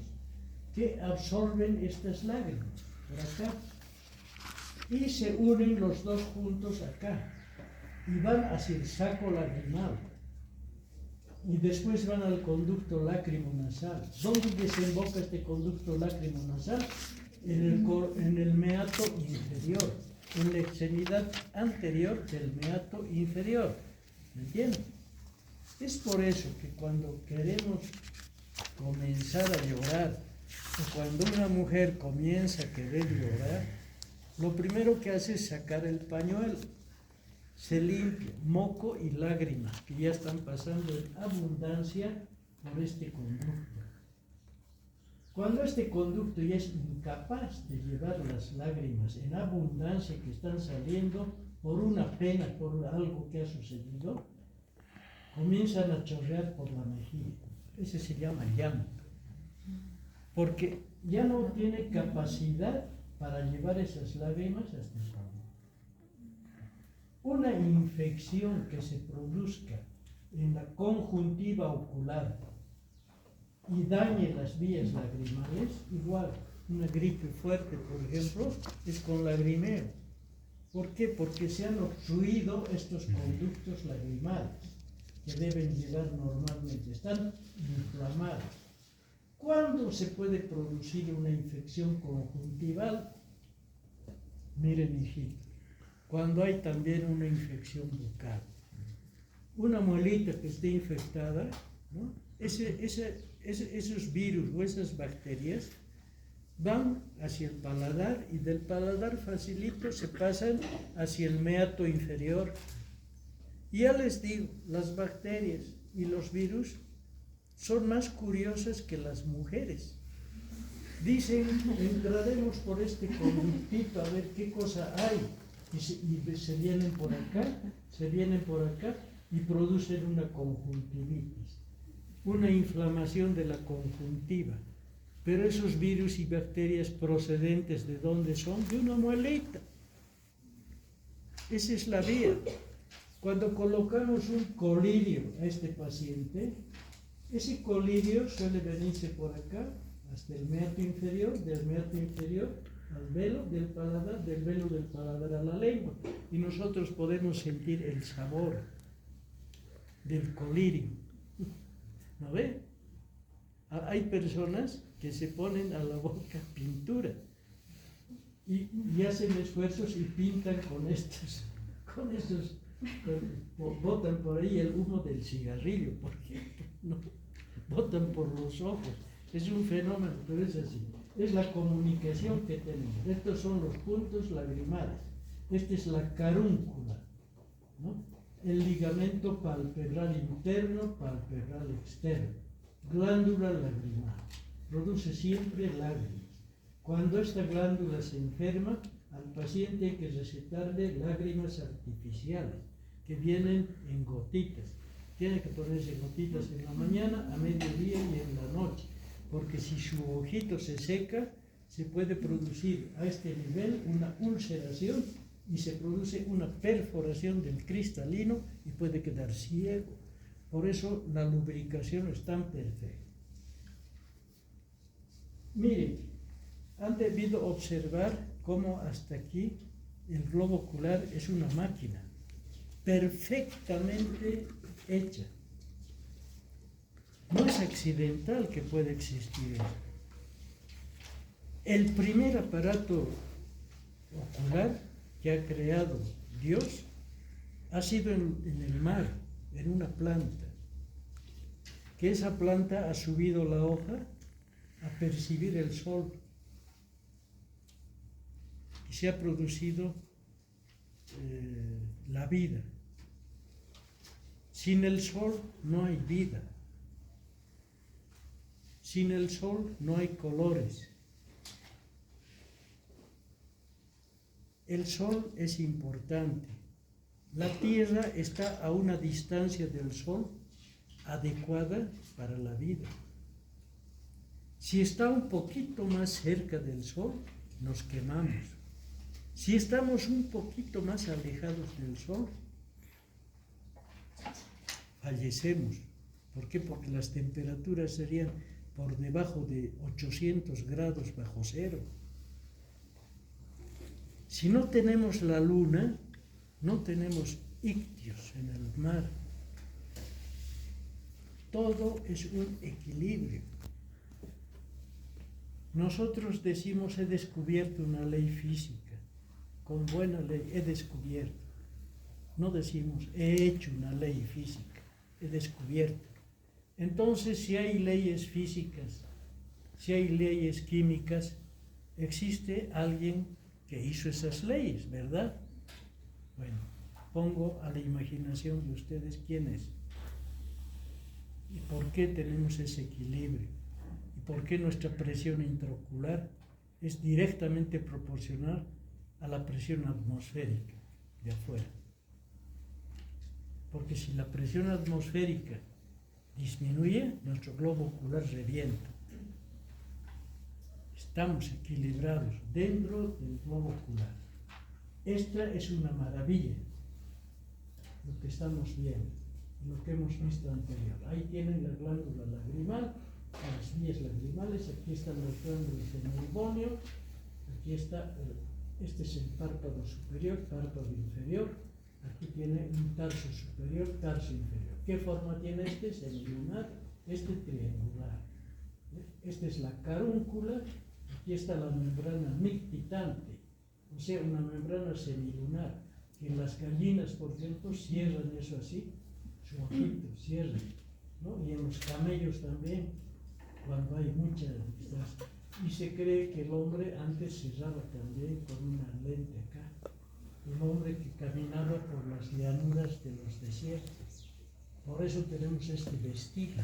que absorben estas lágrimas, por acá, y se unen los dos juntos acá, y van hacia el saco lagrimal, y después van al conducto lágrimo-nasal. ¿Dónde desemboca este conducto lágrimo-nasal? En el meato inferior, en la extremidad anterior del meato inferior. ¿Me entienden? Es por eso que cuando queremos comenzar a llorar, o cuando una mujer comienza a querer llorar, lo primero que hace es sacar el pañuelo. Se limpia moco y lágrimas que ya están pasando en abundancia por este conducto. Cuando este conducto ya es incapaz de llevar las lágrimas en abundancia que están saliendo por una pena, por algo que ha sucedido, comienzan a chorrear por la mejilla. Ese se llama llanto, porque ya no tiene capacidad para llevar esas lágrimas hasta el fondo. Una infección que se produzca en la conjuntiva ocular y dañe las vías lagrimales, igual, una gripe fuerte, por ejemplo, es con lagrimeo. ¿Por qué? Porque se han obstruido estos conductos lagrimales que deben llegar normalmente, están inflamados. ¿Cuándo se puede producir una infección conjuntival? Miren, hijitos, cuando hay también una infección bucal, una muelita que esté infectada, ¿no? Esos virus o esas bacterias van hacia el paladar y del paladar facilito se pasan hacia el meato inferior. Y ya les digo, las bacterias y los virus son más curiosas que las mujeres. Dicen, entraremos por este conductito a ver qué cosa hay. Y se vienen por acá y producen una conjuntivitis, una inflamación de la conjuntiva. Pero esos virus y bacterias procedentes ¿de dónde son? De una muelita. Esa es la vía. Cuando colocamos un colirio a este paciente, ese colirio suele venirse por acá hasta el meato inferior, del meato inferior al velo del paladar, del velo del paladar a la lengua, y nosotros podemos sentir el sabor del colirio. ¿No ve? Hay personas que se ponen a la boca pintura y hacen esfuerzos y pintan con estos, botan por ahí el humo del cigarrillo, por ejemplo, ¿no? Botan por los ojos. Es un fenómeno, pero es así. Es la comunicación que tenemos. Estos son los puntos lagrimales. Esta es la carúncula, ¿no? El ligamento palpebral interno, palpebral externo. Glándula lagrimal. Produce siempre lágrimas. Cuando esta glándula se enferma, al paciente hay que recetarle lágrimas artificiales, que vienen en gotitas. Tiene que ponerse gotitas en la mañana, a mediodía y en la noche, porque si su ojito se seca, se puede producir a este nivel una ulceración y se produce una perforación del cristalino y puede quedar ciego. Por eso la lubricación es tan perfecta. Miren, han debido observar cómo hasta aquí el globo ocular es una máquina perfectamente hecha. No es accidental que pueda existir eso. El primer aparato ocular que ha creado Dios ha sido en el mar, en una planta, que esa planta ha subido la hoja a percibir el sol y se ha producido la vida. Sin el sol no hay vida. Sin el sol no hay colores. El sol es importante. La Tierra está a una distancia del sol adecuada para la vida. Si está un poquito más cerca del sol, nos quemamos. Si estamos un poquito más alejados del sol, fallecemos. ¿Por qué? Porque las temperaturas serían por debajo de 800 grados bajo cero. Si no tenemos la luna, no tenemos ictios en el mar. Todo es un equilibrio. Nosotros decimos, he descubierto una ley física. Con buena ley, he descubierto. No decimos, he hecho una ley física, he descubierto. Entonces, si hay leyes físicas, si hay leyes químicas, existe alguien que hizo esas leyes, ¿verdad? Bueno, pongo a la imaginación de ustedes quién es. ¿Y por qué tenemos ese equilibrio? ¿Y por qué nuestra presión intraocular es directamente proporcional a la presión atmosférica de afuera? Porque si la presión atmosférica disminuye, nuestro globo ocular revienta. Estamos equilibrados dentro del globo ocular. Esta es una maravilla, lo que estamos viendo, lo que hemos visto anterior. Ahí tienen la glándula lagrimal, las vías lagrimales, aquí están las glándulas de neurobonio, aquí está, este es el párpado superior, párpado inferior, aquí tiene un tarso superior, tarso inferior. ¿Qué forma tiene este? Semilunar, este triangular. Esta es la carúncula, aquí está la membrana mictitante, o sea, una membrana semilunar, que en las gallinas, por ejemplo, cierran eso así, su ojito, cierran, ¿no? Y en los camellos también, cuando hay mucha distancia. Y se cree que el hombre antes cerraba también con una lente acá. Un hombre que caminaba por las llanuras de los desiertos. Por eso tenemos este vestigio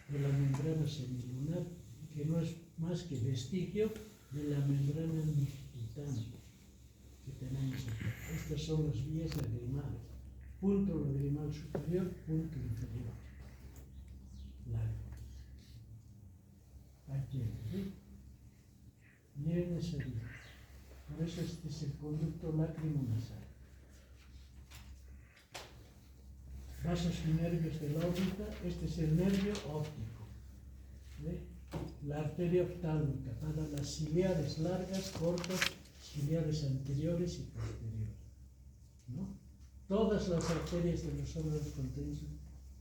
de la membrana semilunar, que no es más que vestigio de la membrana mictitante que tenemos aquí. Estas son las vías lagrimales. Punto lagrimal superior, punto inferior. Largo. Aquí, ¿sí? Miren esa vía. Por eso este es el conducto lacrimonasal. Vasos y nervios de la órbita, este es el nervio óptico. ¿Ve? La arteria oftálmica para las ciliares largas, cortas, ciliares anteriores y posteriores, ¿no? Todas las arterias de los órganos contenidos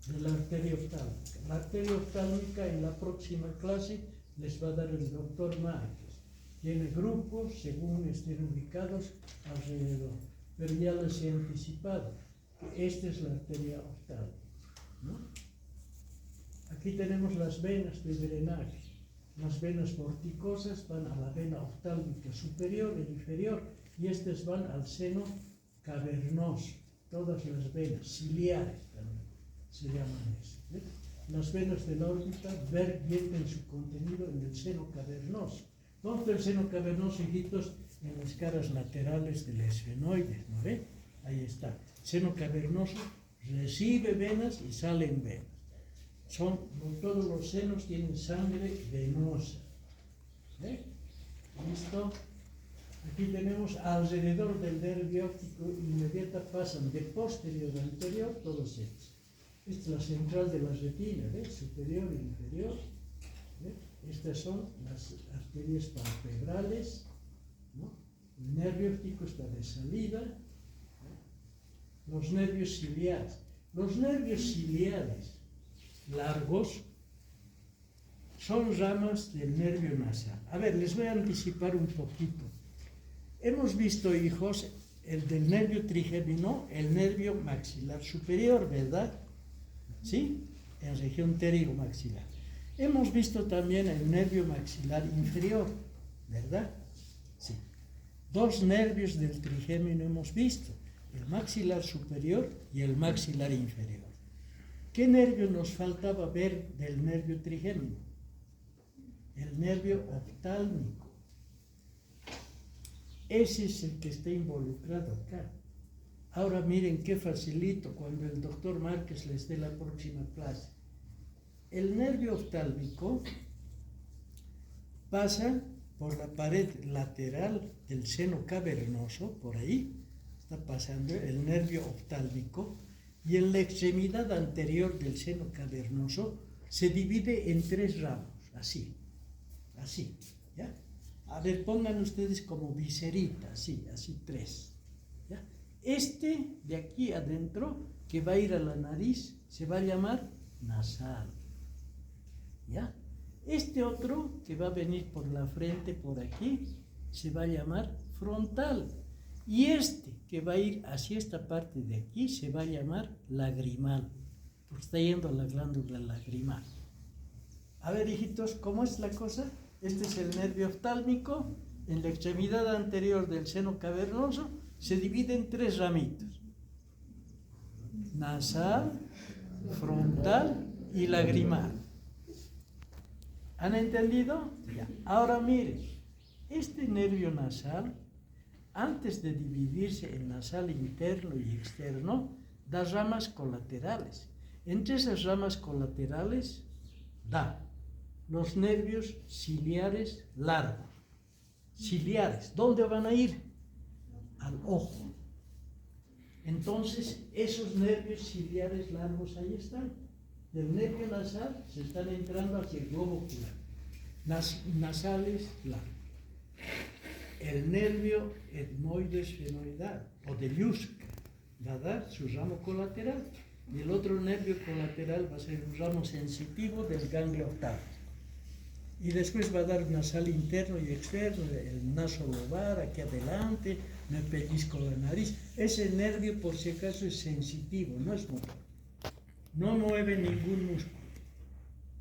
de la arteria oftálmica. La arteria oftálmica en la próxima clase les va a dar el doctor Márquez. Tiene grupos según estén ubicados alrededor, pero ya les he anticipado que esta es la arteria oftálmica, ¿no? Aquí tenemos las venas de drenaje. Las venas vorticosas van a la vena oftálmica superior e inferior y estas van al seno cavernoso. Todas las venas ciliares también se llaman eso, ¿eh? Las venas de la órbita vierten su contenido en el seno cavernoso. ¿Dónde está el seno cavernoso, hijitos? En las caras laterales del esfenoide, ¿no ve? Ahí está. Seno cavernoso recibe venas y salen venas. Todos los senos tienen sangre venosa. ¿Ve? ¿Listo? Aquí tenemos alrededor del nervio óptico inmediata, pasan de posterior a anterior todos estos. Esta es la central de la retina, ¿ve? Superior e inferior. ¿Ve? Estas son las arterias palpebrales, ¿no? El nervio óptico está de salida. ¿No? Los nervios ciliares. Los nervios ciliares largos son ramas del nervio nasal. A ver, les voy a anticipar un poquito. Hemos visto, hijos, el del nervio trigémino, el nervio maxilar superior, ¿verdad? ¿Sí? En región pterigomaxilar. Hemos visto también el nervio maxilar inferior, ¿verdad? Sí. Dos nervios del trigémino hemos visto, el maxilar superior y el maxilar inferior. ¿Qué nervio nos faltaba ver del nervio trigémino? El nervio oftálmico. Ese es el que está involucrado acá. Ahora miren qué facilito cuando el doctor Márquez les dé la próxima clase. El nervio oftálmico pasa por la pared lateral del seno cavernoso, por ahí está pasando el nervio oftálmico, Y en la extremidad anterior del seno cavernoso se divide en 3 ramos, así, ¿ya? A ver, pongan ustedes como viserita, así 3, ¿ya? Este de aquí adentro, que va a ir a la nariz, se va a llamar nasal, ¿ya? Este otro, que va a venir por la frente, por aquí, se va a llamar frontal. Y este, que va a ir hacia esta parte de aquí, se va a llamar lagrimal, porque está yendo a la glándula lagrimal. A ver, hijitos, ¿cómo es la cosa? Este es el nervio oftálmico. En la extremidad anterior del seno cavernoso se divide en 3 ramitos: nasal, frontal y lagrimal. ¿Han entendido? Ya. Ahora miren, este nervio nasal, antes de dividirse en nasal interno y externo, da ramas colaterales. Entre esas ramas colaterales da los nervios ciliares largos. Ciliares, ¿dónde van a ir? Al ojo. Entonces, esos nervios ciliares largos ahí están. Del nervio nasal se están entrando hacia el globo ocular. Nasales largos. El nervio etmoides esfenoidal o de Lluska va a dar su ramo colateral, y el otro nervio colateral va a ser un ramo sensitivo del ganglio oftálmico. Y después va a dar nasal interno y externo, el naso lobar aquí adelante, me pellizco la nariz. Ese nervio, por si acaso, es sensitivo, no es motor. No mueve ningún músculo,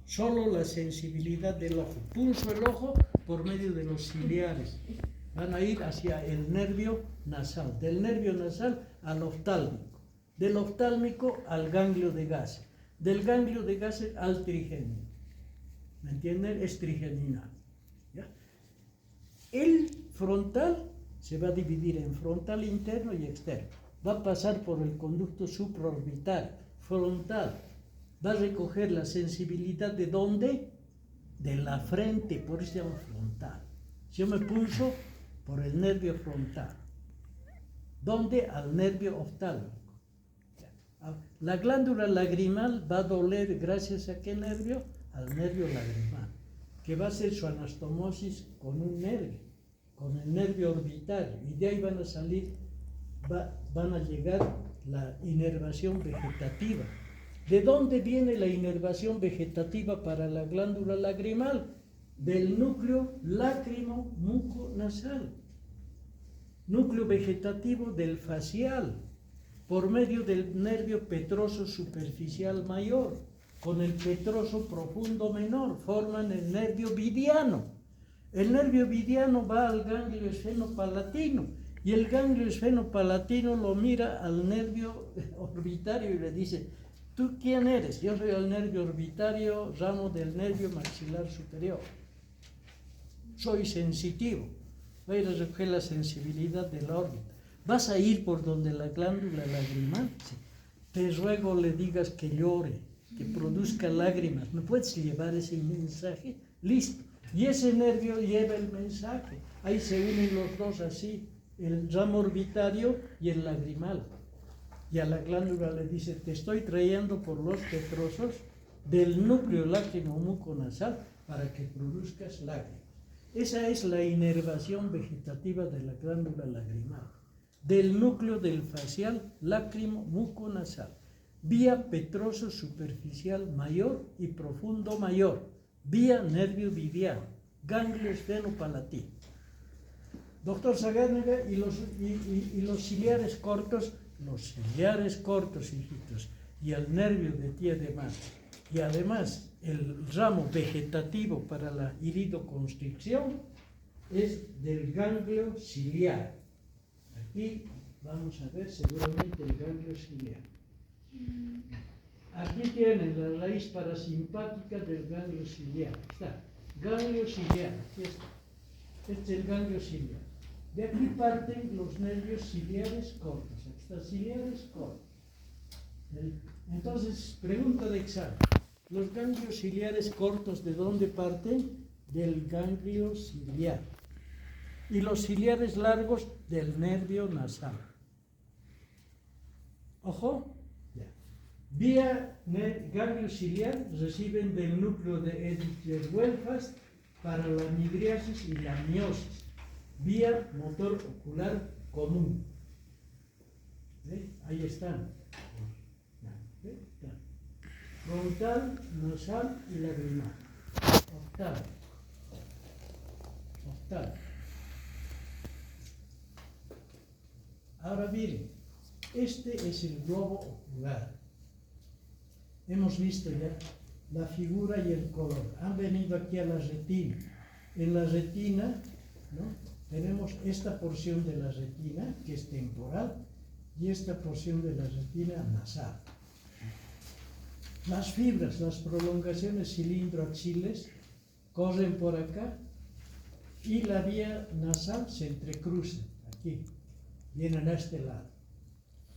solo la sensibilidad del ojo. Pulso el ojo por medio de los ciliares. Van a ir hacia el nervio nasal, del nervio nasal al oftálmico, del oftálmico al ganglio de gases, del ganglio de gases al trigémino. ¿Me entienden? Es trigeminal, ¿ya? El frontal se va a dividir en frontal interno y externo. Va a pasar por el conducto supraorbital. Frontal va a recoger la sensibilidad ¿de dónde? De la frente, por eso se llama frontal. Yo me pulso por el nervio frontal. ¿Dónde? Al nervio oftálmico. La glándula lagrimal va a doler gracias a qué nervio? Al nervio lagrimal, que va a hacer su anastomosis con un nervio, con el nervio orbitario, y de ahí van a salir, van a llegar la inervación vegetativa. ¿De dónde viene la inervación vegetativa para la glándula lagrimal? Del núcleo lácrimo-muco-nasal, núcleo vegetativo del facial, por medio del nervio petroso superficial mayor, con el petroso profundo menor, forman el nervio vidiano. El nervio vidiano va al ganglio esfenopalatino, y el ganglio esfenopalatino lo mira al nervio orbitario y le dice: ¿tú quién eres? Yo soy el nervio orbitario, ramo del nervio maxilar superior. Soy sensitivo. Va a ir a recoger la sensibilidad de la órbita. ¿Vas a ir por donde la glándula lagrimal? Sí. Te ruego le digas que llore, que produzca lágrimas. ¿Me puedes llevar ese mensaje? Listo. Y ese nervio lleva el mensaje. Ahí se unen los dos así, el ramo orbitario y el lagrimal. Y a la glándula le dice: te estoy trayendo por los petrosos del núcleo lácrimo-muco-nasal para que produzcas lágrimas. Esa es la inervación vegetativa de la glándula lagrimal, del núcleo del facial lácrimo-muco-nasal, vía petroso superficial mayor y profundo mayor, vía nervio vidiano, ganglio esfenopalatino. Doctor Sagárnega, y los ciliares cortos, hijitos, y el nervio de tía de mar, y además el ramo vegetativo para la iridoconstricción es del ganglio ciliar. Aquí vamos a ver seguramente el ganglio ciliar. Aquí tienen la raíz parasimpática del ganglio ciliar. Está, ganglio ciliar, aquí está. Este es el ganglio ciliar. De aquí parten los nervios ciliares cortos. Aquí está, ciliares cortos. Entonces, pregunta de examen. Los ganglios ciliares cortos, ¿de dónde parten? Del ganglio ciliar. Y los ciliares largos del nervio nasal. ¿Ojo? Ya. Vía ganglio ciliar reciben del núcleo de Edwards para la midriasis y la miosis. Vía motor ocular común. ¿Ve? Ahí están. ¿Ve? Frontal, nasal y lagrimal. Octavo. Ahora miren, este es el globo ocular. Hemos visto ya la figura y el color. Han venido aquí a la retina. En la retina, ¿no?, tenemos esta porción de la retina, que es temporal, y esta porción de la retina nasal. Las fibras, las prolongaciones cilindroaxiles corren por acá y la vía nasal se entrecruza aquí, vienen a este lado.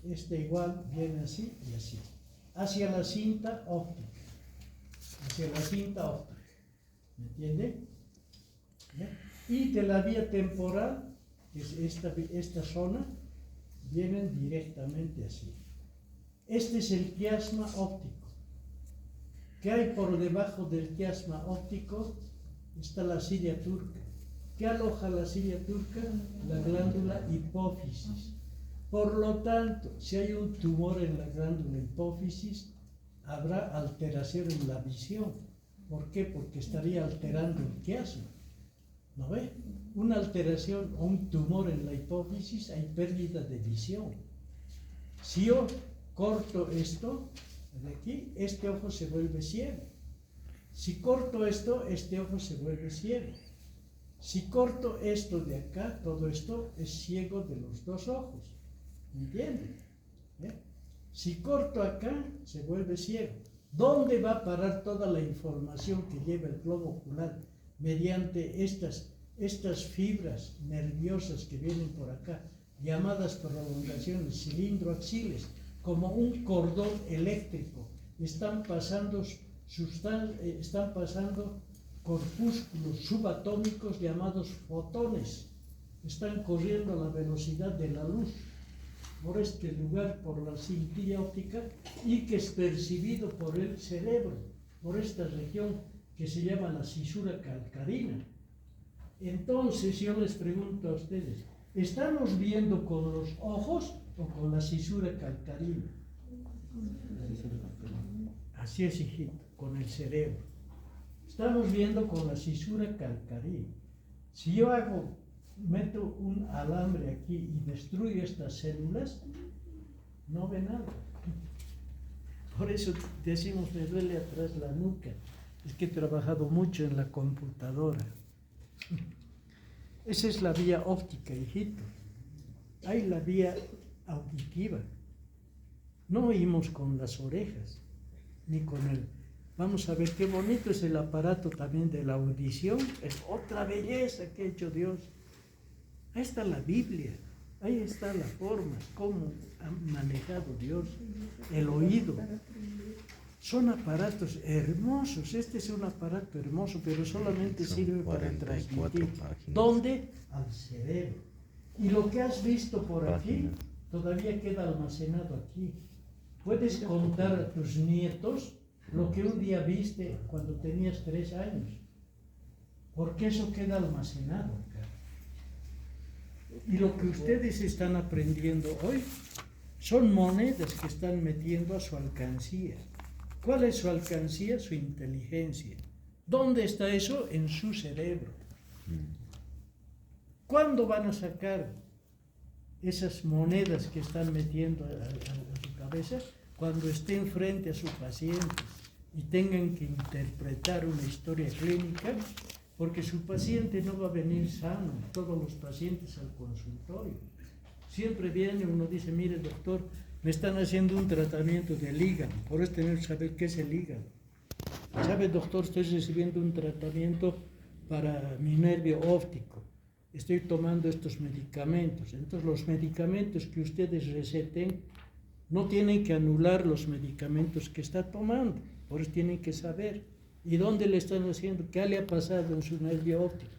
Este igual viene así y así, hacia la cinta óptica, ¿me entiende? ¿Ya? Y de la vía temporal, que es esta zona, vienen directamente así. Este es el quiasma óptico. ¿Qué hay por debajo del quiasma óptico? Está la cilla turca. ¿Qué aloja la cilla turca? La glándula hipófisis. Por lo tanto, si hay un tumor en la glándula hipófisis, habrá alteración en la visión. ¿Por qué? Porque estaría alterando el quiasma. ¿No ve? Una alteración o un tumor en la hipófisis, hay pérdida de visión. Si yo corto esto de aquí, este ojo se vuelve ciego. Si corto esto, este ojo se vuelve ciego. Si corto esto de acá, todo esto es ciego de los dos ojos. ¿Me entienden? Si corto acá, se vuelve ciego. ¿Dónde va a parar toda la información que lleva el globo ocular mediante estas fibras nerviosas que vienen por acá, llamadas prolongaciones cilindroaxiles, como un cordón eléctrico? Están pasando corpúsculos subatómicos llamados fotones. Están corriendo a la velocidad de la luz por este lugar, por la cintilla óptica, y que es percibido por el cerebro, por esta región que se llama la cisura calcarina. Entonces yo les pregunto a ustedes, ¿estamos viendo con los ojos o con la cisura calcarina? Así es, hijito, con el cerebro. Estamos viendo con la cisura calcarina. Si yo meto un alambre aquí y destruyo estas células, no ve nada. Por eso decimos, me duele atrás la nuca. Es que he trabajado mucho en la computadora. Esa es la vía óptica, hijito. Hay la vía auditiva. No oímos con las orejas, ni con el... Vamos a ver qué bonito es el aparato también de la audición. Es otra belleza que ha hecho Dios. Ahí está la Biblia, ahí está la forma, cómo ha manejado Dios el oído. Son aparatos hermosos. Este es un aparato hermoso, pero solamente sirve para transmitir. ¿Dónde? Al cerebro. Y lo que has visto por aquí todavía queda almacenado aquí. Puedes contar a tus nietos lo que un día viste cuando tenías 3 años, porque eso queda almacenado acá. Y lo que ustedes están aprendiendo hoy son monedas que están metiendo a su alcancía. ¿Cuál es su alcancía? Su inteligencia. ¿Dónde está eso? En su cerebro. ¿Cuándo van a sacar esas monedas que están metiendo a su cabeza? Cuando estén frente a su paciente y tengan que interpretar una historia clínica, porque su paciente no va a venir sano, todos los pacientes al consultorio. Siempre viene, uno dice, mire doctor, me están haciendo un tratamiento del hígado, por eso tenemos que saber qué es el hígado. ¿Sabe doctor? Estoy recibiendo un tratamiento para mi nervio óptico, estoy tomando estos medicamentos. Entonces los medicamentos que ustedes receten no tienen que anular los medicamentos que está tomando, por eso tienen que saber. ¿Y dónde le están haciendo? ¿Qué le ha pasado en su nervio óptico?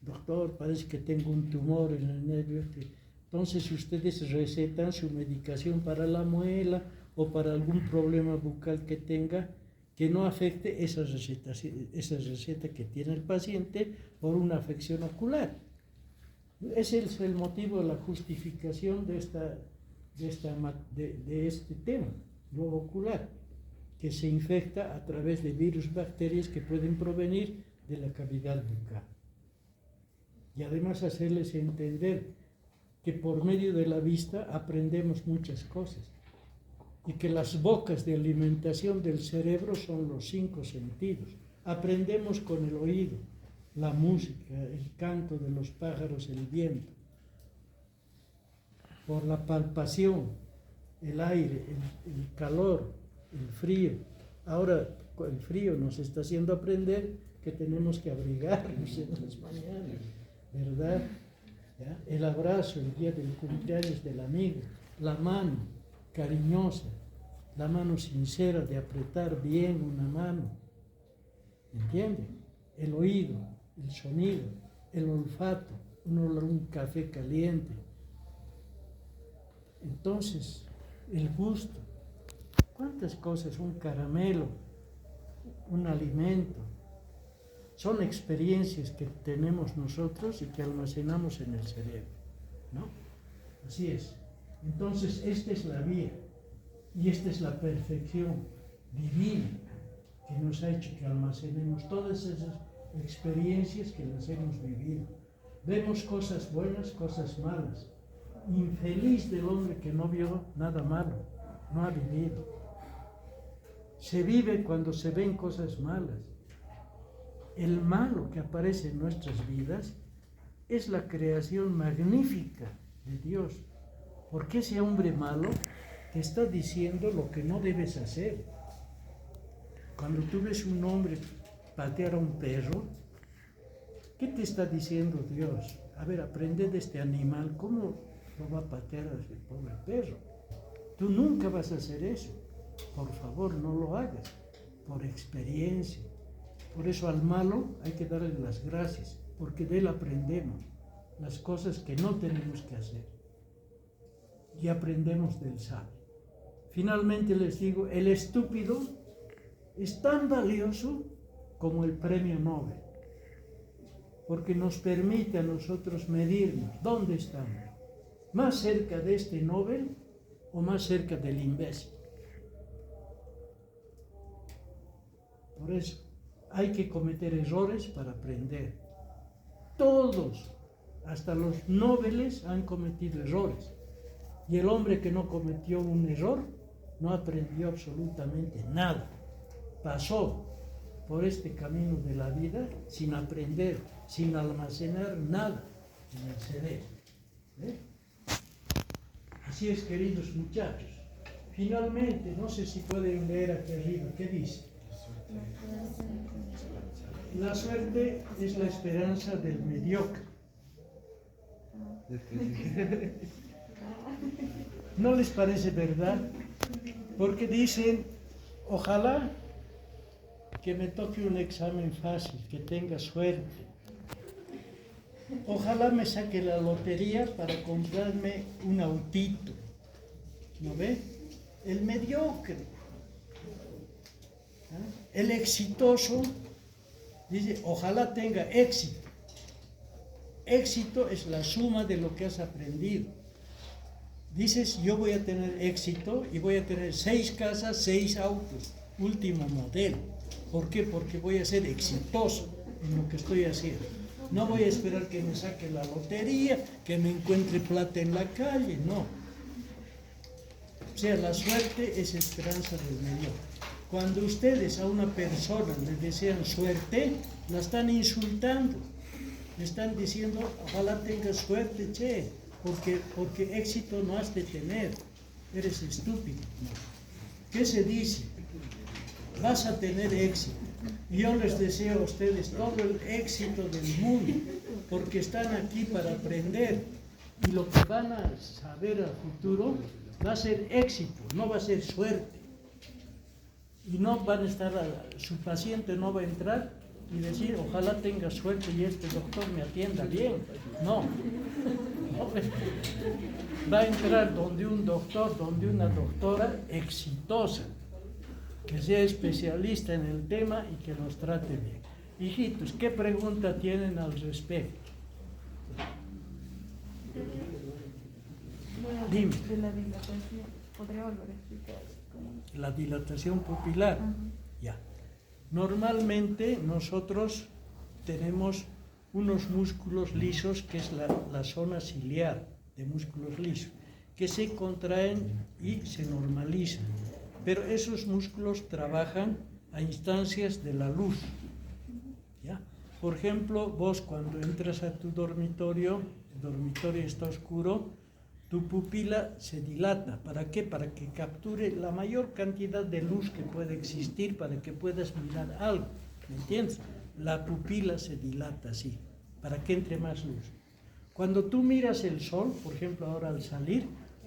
Doctor, parece que tengo un tumor en el nervio óptico. Entonces ustedes recetan su medicación para la muela o para algún problema bucal que tenga, que no afecte esa receta que tiene el paciente por una afección ocular. Ese es el motivo, la justificación de este tema, lo ocular, que se infecta a través de virus, bacterias que pueden provenir de la cavidad bucal. Y además hacerles entender que por medio de la vista aprendemos muchas cosas y que las bocas de alimentación del cerebro son los 5 sentidos. Aprendemos con el oído, la música, el canto de los pájaros, el viento. Por la palpación, el aire, el calor, el frío. Ahora el frío nos está haciendo aprender que tenemos que abrigarnos en las mañanas, ¿verdad? ¿Ya? El abrazo, el día del cumpleaños del amigo, la mano cariñosa, la mano sincera de apretar bien una mano, ¿entiende? El oído, el sonido, el olfato, un café caliente. Entonces, el gusto, cuántas cosas, un caramelo, un alimento, son experiencias que tenemos nosotros y que almacenamos en el cerebro, ¿no? Así es. Entonces, esta es la vía y esta es la perfección divina que nos ha hecho que almacenemos todas esas experiencias que las hemos vivido. Vemos cosas buenas, cosas malas. Infeliz del hombre que no vio nada malo, no ha vivido. Se vive cuando se ven cosas malas. El malo que aparece en nuestras vidas es la creación magnífica de Dios, porque ese hombre malo te está diciendo lo que no debes hacer. Cuando tú ves un hombre patear a un perro, ¿qué te está diciendo Dios? A ver, aprende de este animal, ¿cómo lo va a patear a ese pobre perro? Tú nunca vas a hacer eso. Por favor, no lo hagas, por experiencia. Por eso al malo hay que darle las gracias, porque de él aprendemos las cosas que no tenemos que hacer. Y aprendemos del sabio. Finalmente les digo, el estúpido es tan valioso como el premio Nobel, porque nos permite a nosotros medirnos dónde estamos, más cerca de este Nobel o más cerca del imbécil. Por eso hay que cometer errores para aprender. Todos, hasta los nobeles, han cometido errores. Y el hombre que no cometió un error no aprendió absolutamente nada. Pasó por este camino de la vida sin aprender, sin almacenar nada en el cerebro. Así es, queridos muchachos. Finalmente, no sé si pueden leer aquí arriba, ¿qué dice? La suerte es la esperanza del mediocre. ¿No les parece verdad? Porque dicen, ojalá que me toque un examen fácil, que tenga suerte. Ojalá me saque la lotería para comprarme un autito. ¿No ve? El mediocre. El exitoso dice, ojalá tenga éxito. Éxito es la suma de lo que has aprendido. Dices, yo voy a tener éxito y voy a tener 6 casas, 6 autos, último modelo. ¿Por qué? Porque voy a ser exitoso en lo que estoy haciendo. No voy a esperar que me saque la lotería, que me encuentre plata en la calle, no. O sea, la suerte es esperanza del mediocre. Cuando ustedes a una persona le desean suerte, la están insultando. Le están diciendo, ojalá tengas suerte, che, porque éxito no has de tener. Eres estúpido. ¿Qué se dice? Vas a tener éxito. Yo les deseo a ustedes todo el éxito del mundo, porque están aquí para aprender. Y lo que van a saber al futuro va a ser éxito, no va a ser suerte. Y no van a estar, su paciente no va a entrar y decir, ojalá tenga suerte y este doctor me atienda bien. No. va a entrar donde un doctor, donde una doctora exitosa, que sea especialista en el tema y que nos trate bien. Hijitos, ¿qué pregunta tienen al respecto? Dime. De la dilatación, ¿podría volver a explicar? La dilatación pupilar. Ya. Normalmente nosotros tenemos unos músculos lisos, que es la zona ciliar de músculos lisos, que se contraen y se normalizan. Pero esos músculos trabajan a instancias de la luz. ¿Ya? Por ejemplo, vos cuando entras a tu dormitorio, el dormitorio está oscuro, tu pupila se dilata. ¿Para qué? Para que capture la mayor cantidad de luz que puede existir para que puedas mirar algo. ¿Me entiendes? La pupila se dilata así, para que entre más luz. Cuando tú miras el sol, por ejemplo ahora al salir,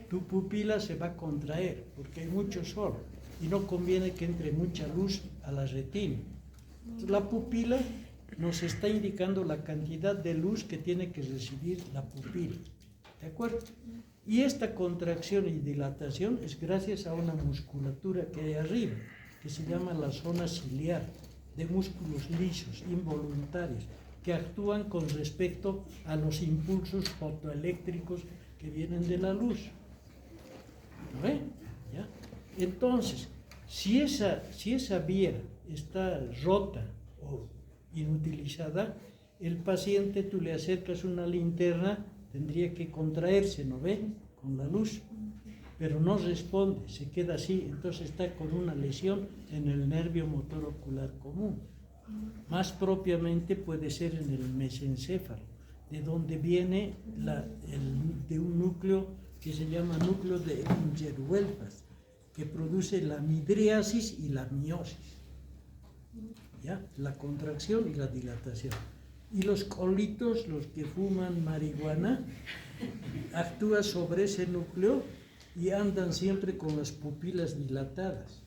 tu pupila se va a contraer porque hay mucho sol y no conviene que entre mucha luz a la retina. Entonces, la pupila nos está indicando la cantidad de luz que tiene que recibir la pupila. ¿De acuerdo? Y esta contracción y dilatación es gracias a una musculatura que hay arriba, que se llama la zona ciliar, de músculos lisos, involuntarios, que actúan con respecto a los impulsos fotoeléctricos que vienen de la luz. ¿Lo ven? ¿Ya? Entonces, si esa vía está rota o inutilizada, el paciente, tú le acercas una linterna, tendría que contraerse, ¿no ve? Con la luz, pero no responde, se queda así, entonces está con una lesión en el nervio motor ocular común. Más propiamente puede ser en el mesencéfalo, de donde viene de un núcleo que se llama núcleo de Ebbinghaus-Welfas, que produce la midriasis y la miosis. ¿Ya? La contracción y la dilatación. Y los colitos, los que fuman marihuana, actúan sobre ese núcleo y andan siempre con las pupilas dilatadas,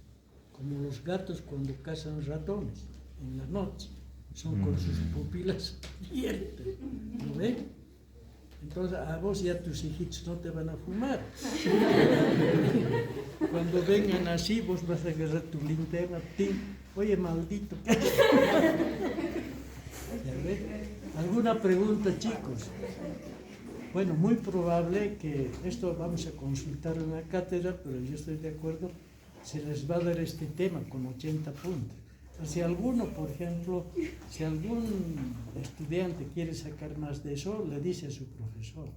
como los gatos cuando cazan ratones en la noche, son con sus pupilas abiertas, ¿no ve? Entonces a vos y a tus hijitos no te van a fumar. Cuando vengan así, vos vas a agarrar tu linterna, oye maldito, ¿qué? ¿Ya ve? ¿Alguna pregunta, chicos? Bueno, muy probable que esto vamos a consultar en la cátedra, pero yo estoy de acuerdo, se les va a dar este tema con 80 puntos. Si alguno, por ejemplo, si algún estudiante quiere sacar más de eso, le dice a su profesor,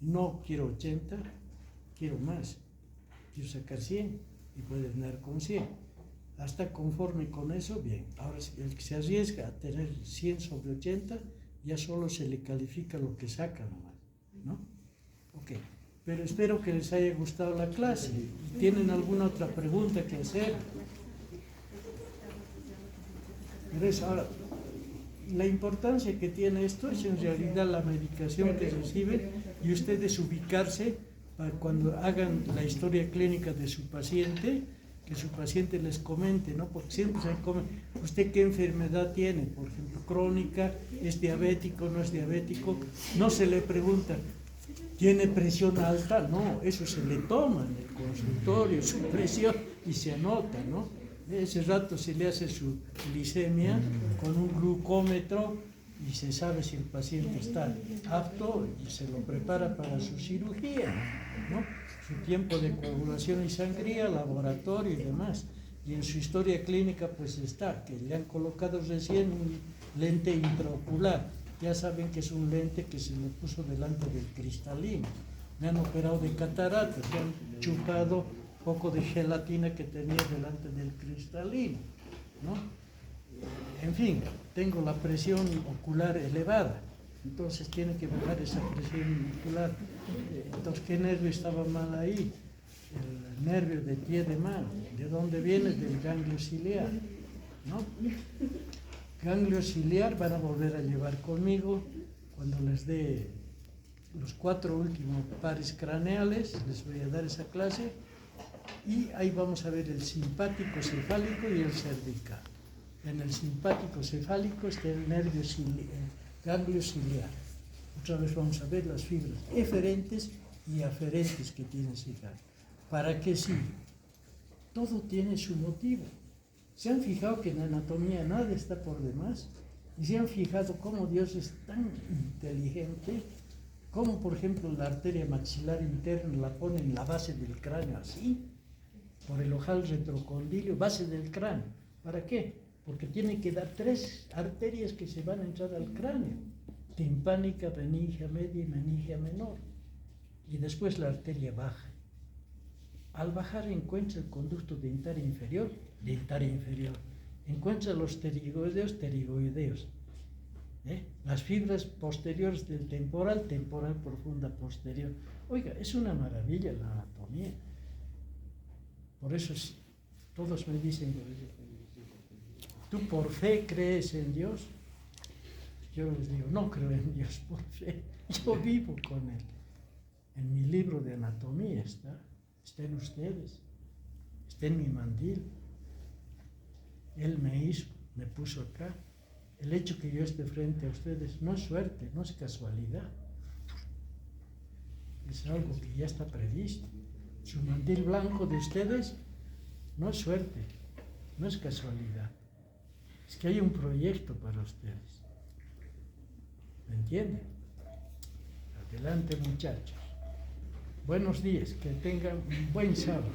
no quiero 80, quiero más, quiero sacar 100 y puede tener con 100. Hasta conforme con eso, bien. Ahora, el que se arriesga a tener 100 sobre 80, ya solo se le califica lo que saca nomás, ¿no? Ok, pero espero que les haya gustado la clase. ¿Tienen alguna otra pregunta que hacer? Ahora, la importancia que tiene esto es en realidad la medicación que reciben y ustedes ubicarse para cuando hagan la historia clínica de su paciente, que su paciente les comente, ¿no? Porque siempre se come, ¿usted qué enfermedad tiene? Por ejemplo, crónica, ¿es diabético, no es diabético? No se le pregunta, ¿tiene presión alta? No, eso se le toma en el consultorio, su presión, y se anota, ¿no? Ese rato se le hace su glicemia con un glucómetro y se sabe si el paciente está apto y se lo prepara para su cirugía, ¿no? Su tiempo de coagulación y sangría, laboratorio y demás. Y en su historia clínica pues está, que le han colocado recién un lente intraocular. Ya saben que es un lente que se le puso delante del cristalino. Me han operado de cataratas, me han chupado poco de gelatina que tenía delante del cristalino, ¿no? En fin, tengo la presión ocular elevada, entonces tiene que bajar esa presión ocular. Entonces, ¿qué nervio estaba mal ahí? El nervio de pie de mano. ¿De dónde viene? Del ganglio ciliar, ¿no? Ganglio ciliar van a volver a llevar conmigo cuando les dé los 4 últimos pares craneales, les voy a dar esa clase. Y ahí vamos a ver el simpático cefálico y el cervical. En el simpático cefálico está el nervio el ganglio ciliar. Otra vez vamos a ver las fibras eferentes y aferentes que tienes que dar. ¿Para qué sí? Todo tiene su motivo. ¿Se han fijado que en la anatomía nada está por demás? ¿Y se han fijado cómo Dios es tan inteligente? Cómo, por ejemplo, la arteria maxilar interna la pone en la base del cráneo, así, por el ojal retrocondilio, base del cráneo. ¿Para qué? Porque tiene que dar 3 arterias que se van a entrar al cráneo: timpánica, meningia media y meningia menor. Y después la arteria baja. Al bajar encuentra el conducto dentario inferior, encuentra los pterigoideos, las fibras posteriores del temporal profunda posterior. Oiga, es una maravilla la anatomía. Por eso todos me dicen, ¿tú por fe crees en Dios? Yo les digo, no creo en Dios por fe, yo vivo con Él. En mi libro de anatomía está en ustedes, está en mi mandil. Él me hizo, me puso acá. El hecho que yo esté frente a ustedes no es suerte, no es casualidad. Es algo que ya está previsto. Su mandil blanco de ustedes no es suerte, no es casualidad. Es que hay un proyecto para ustedes. ¿Me entienden? Adelante, muchachos. Buenos días, que tengan un buen sábado.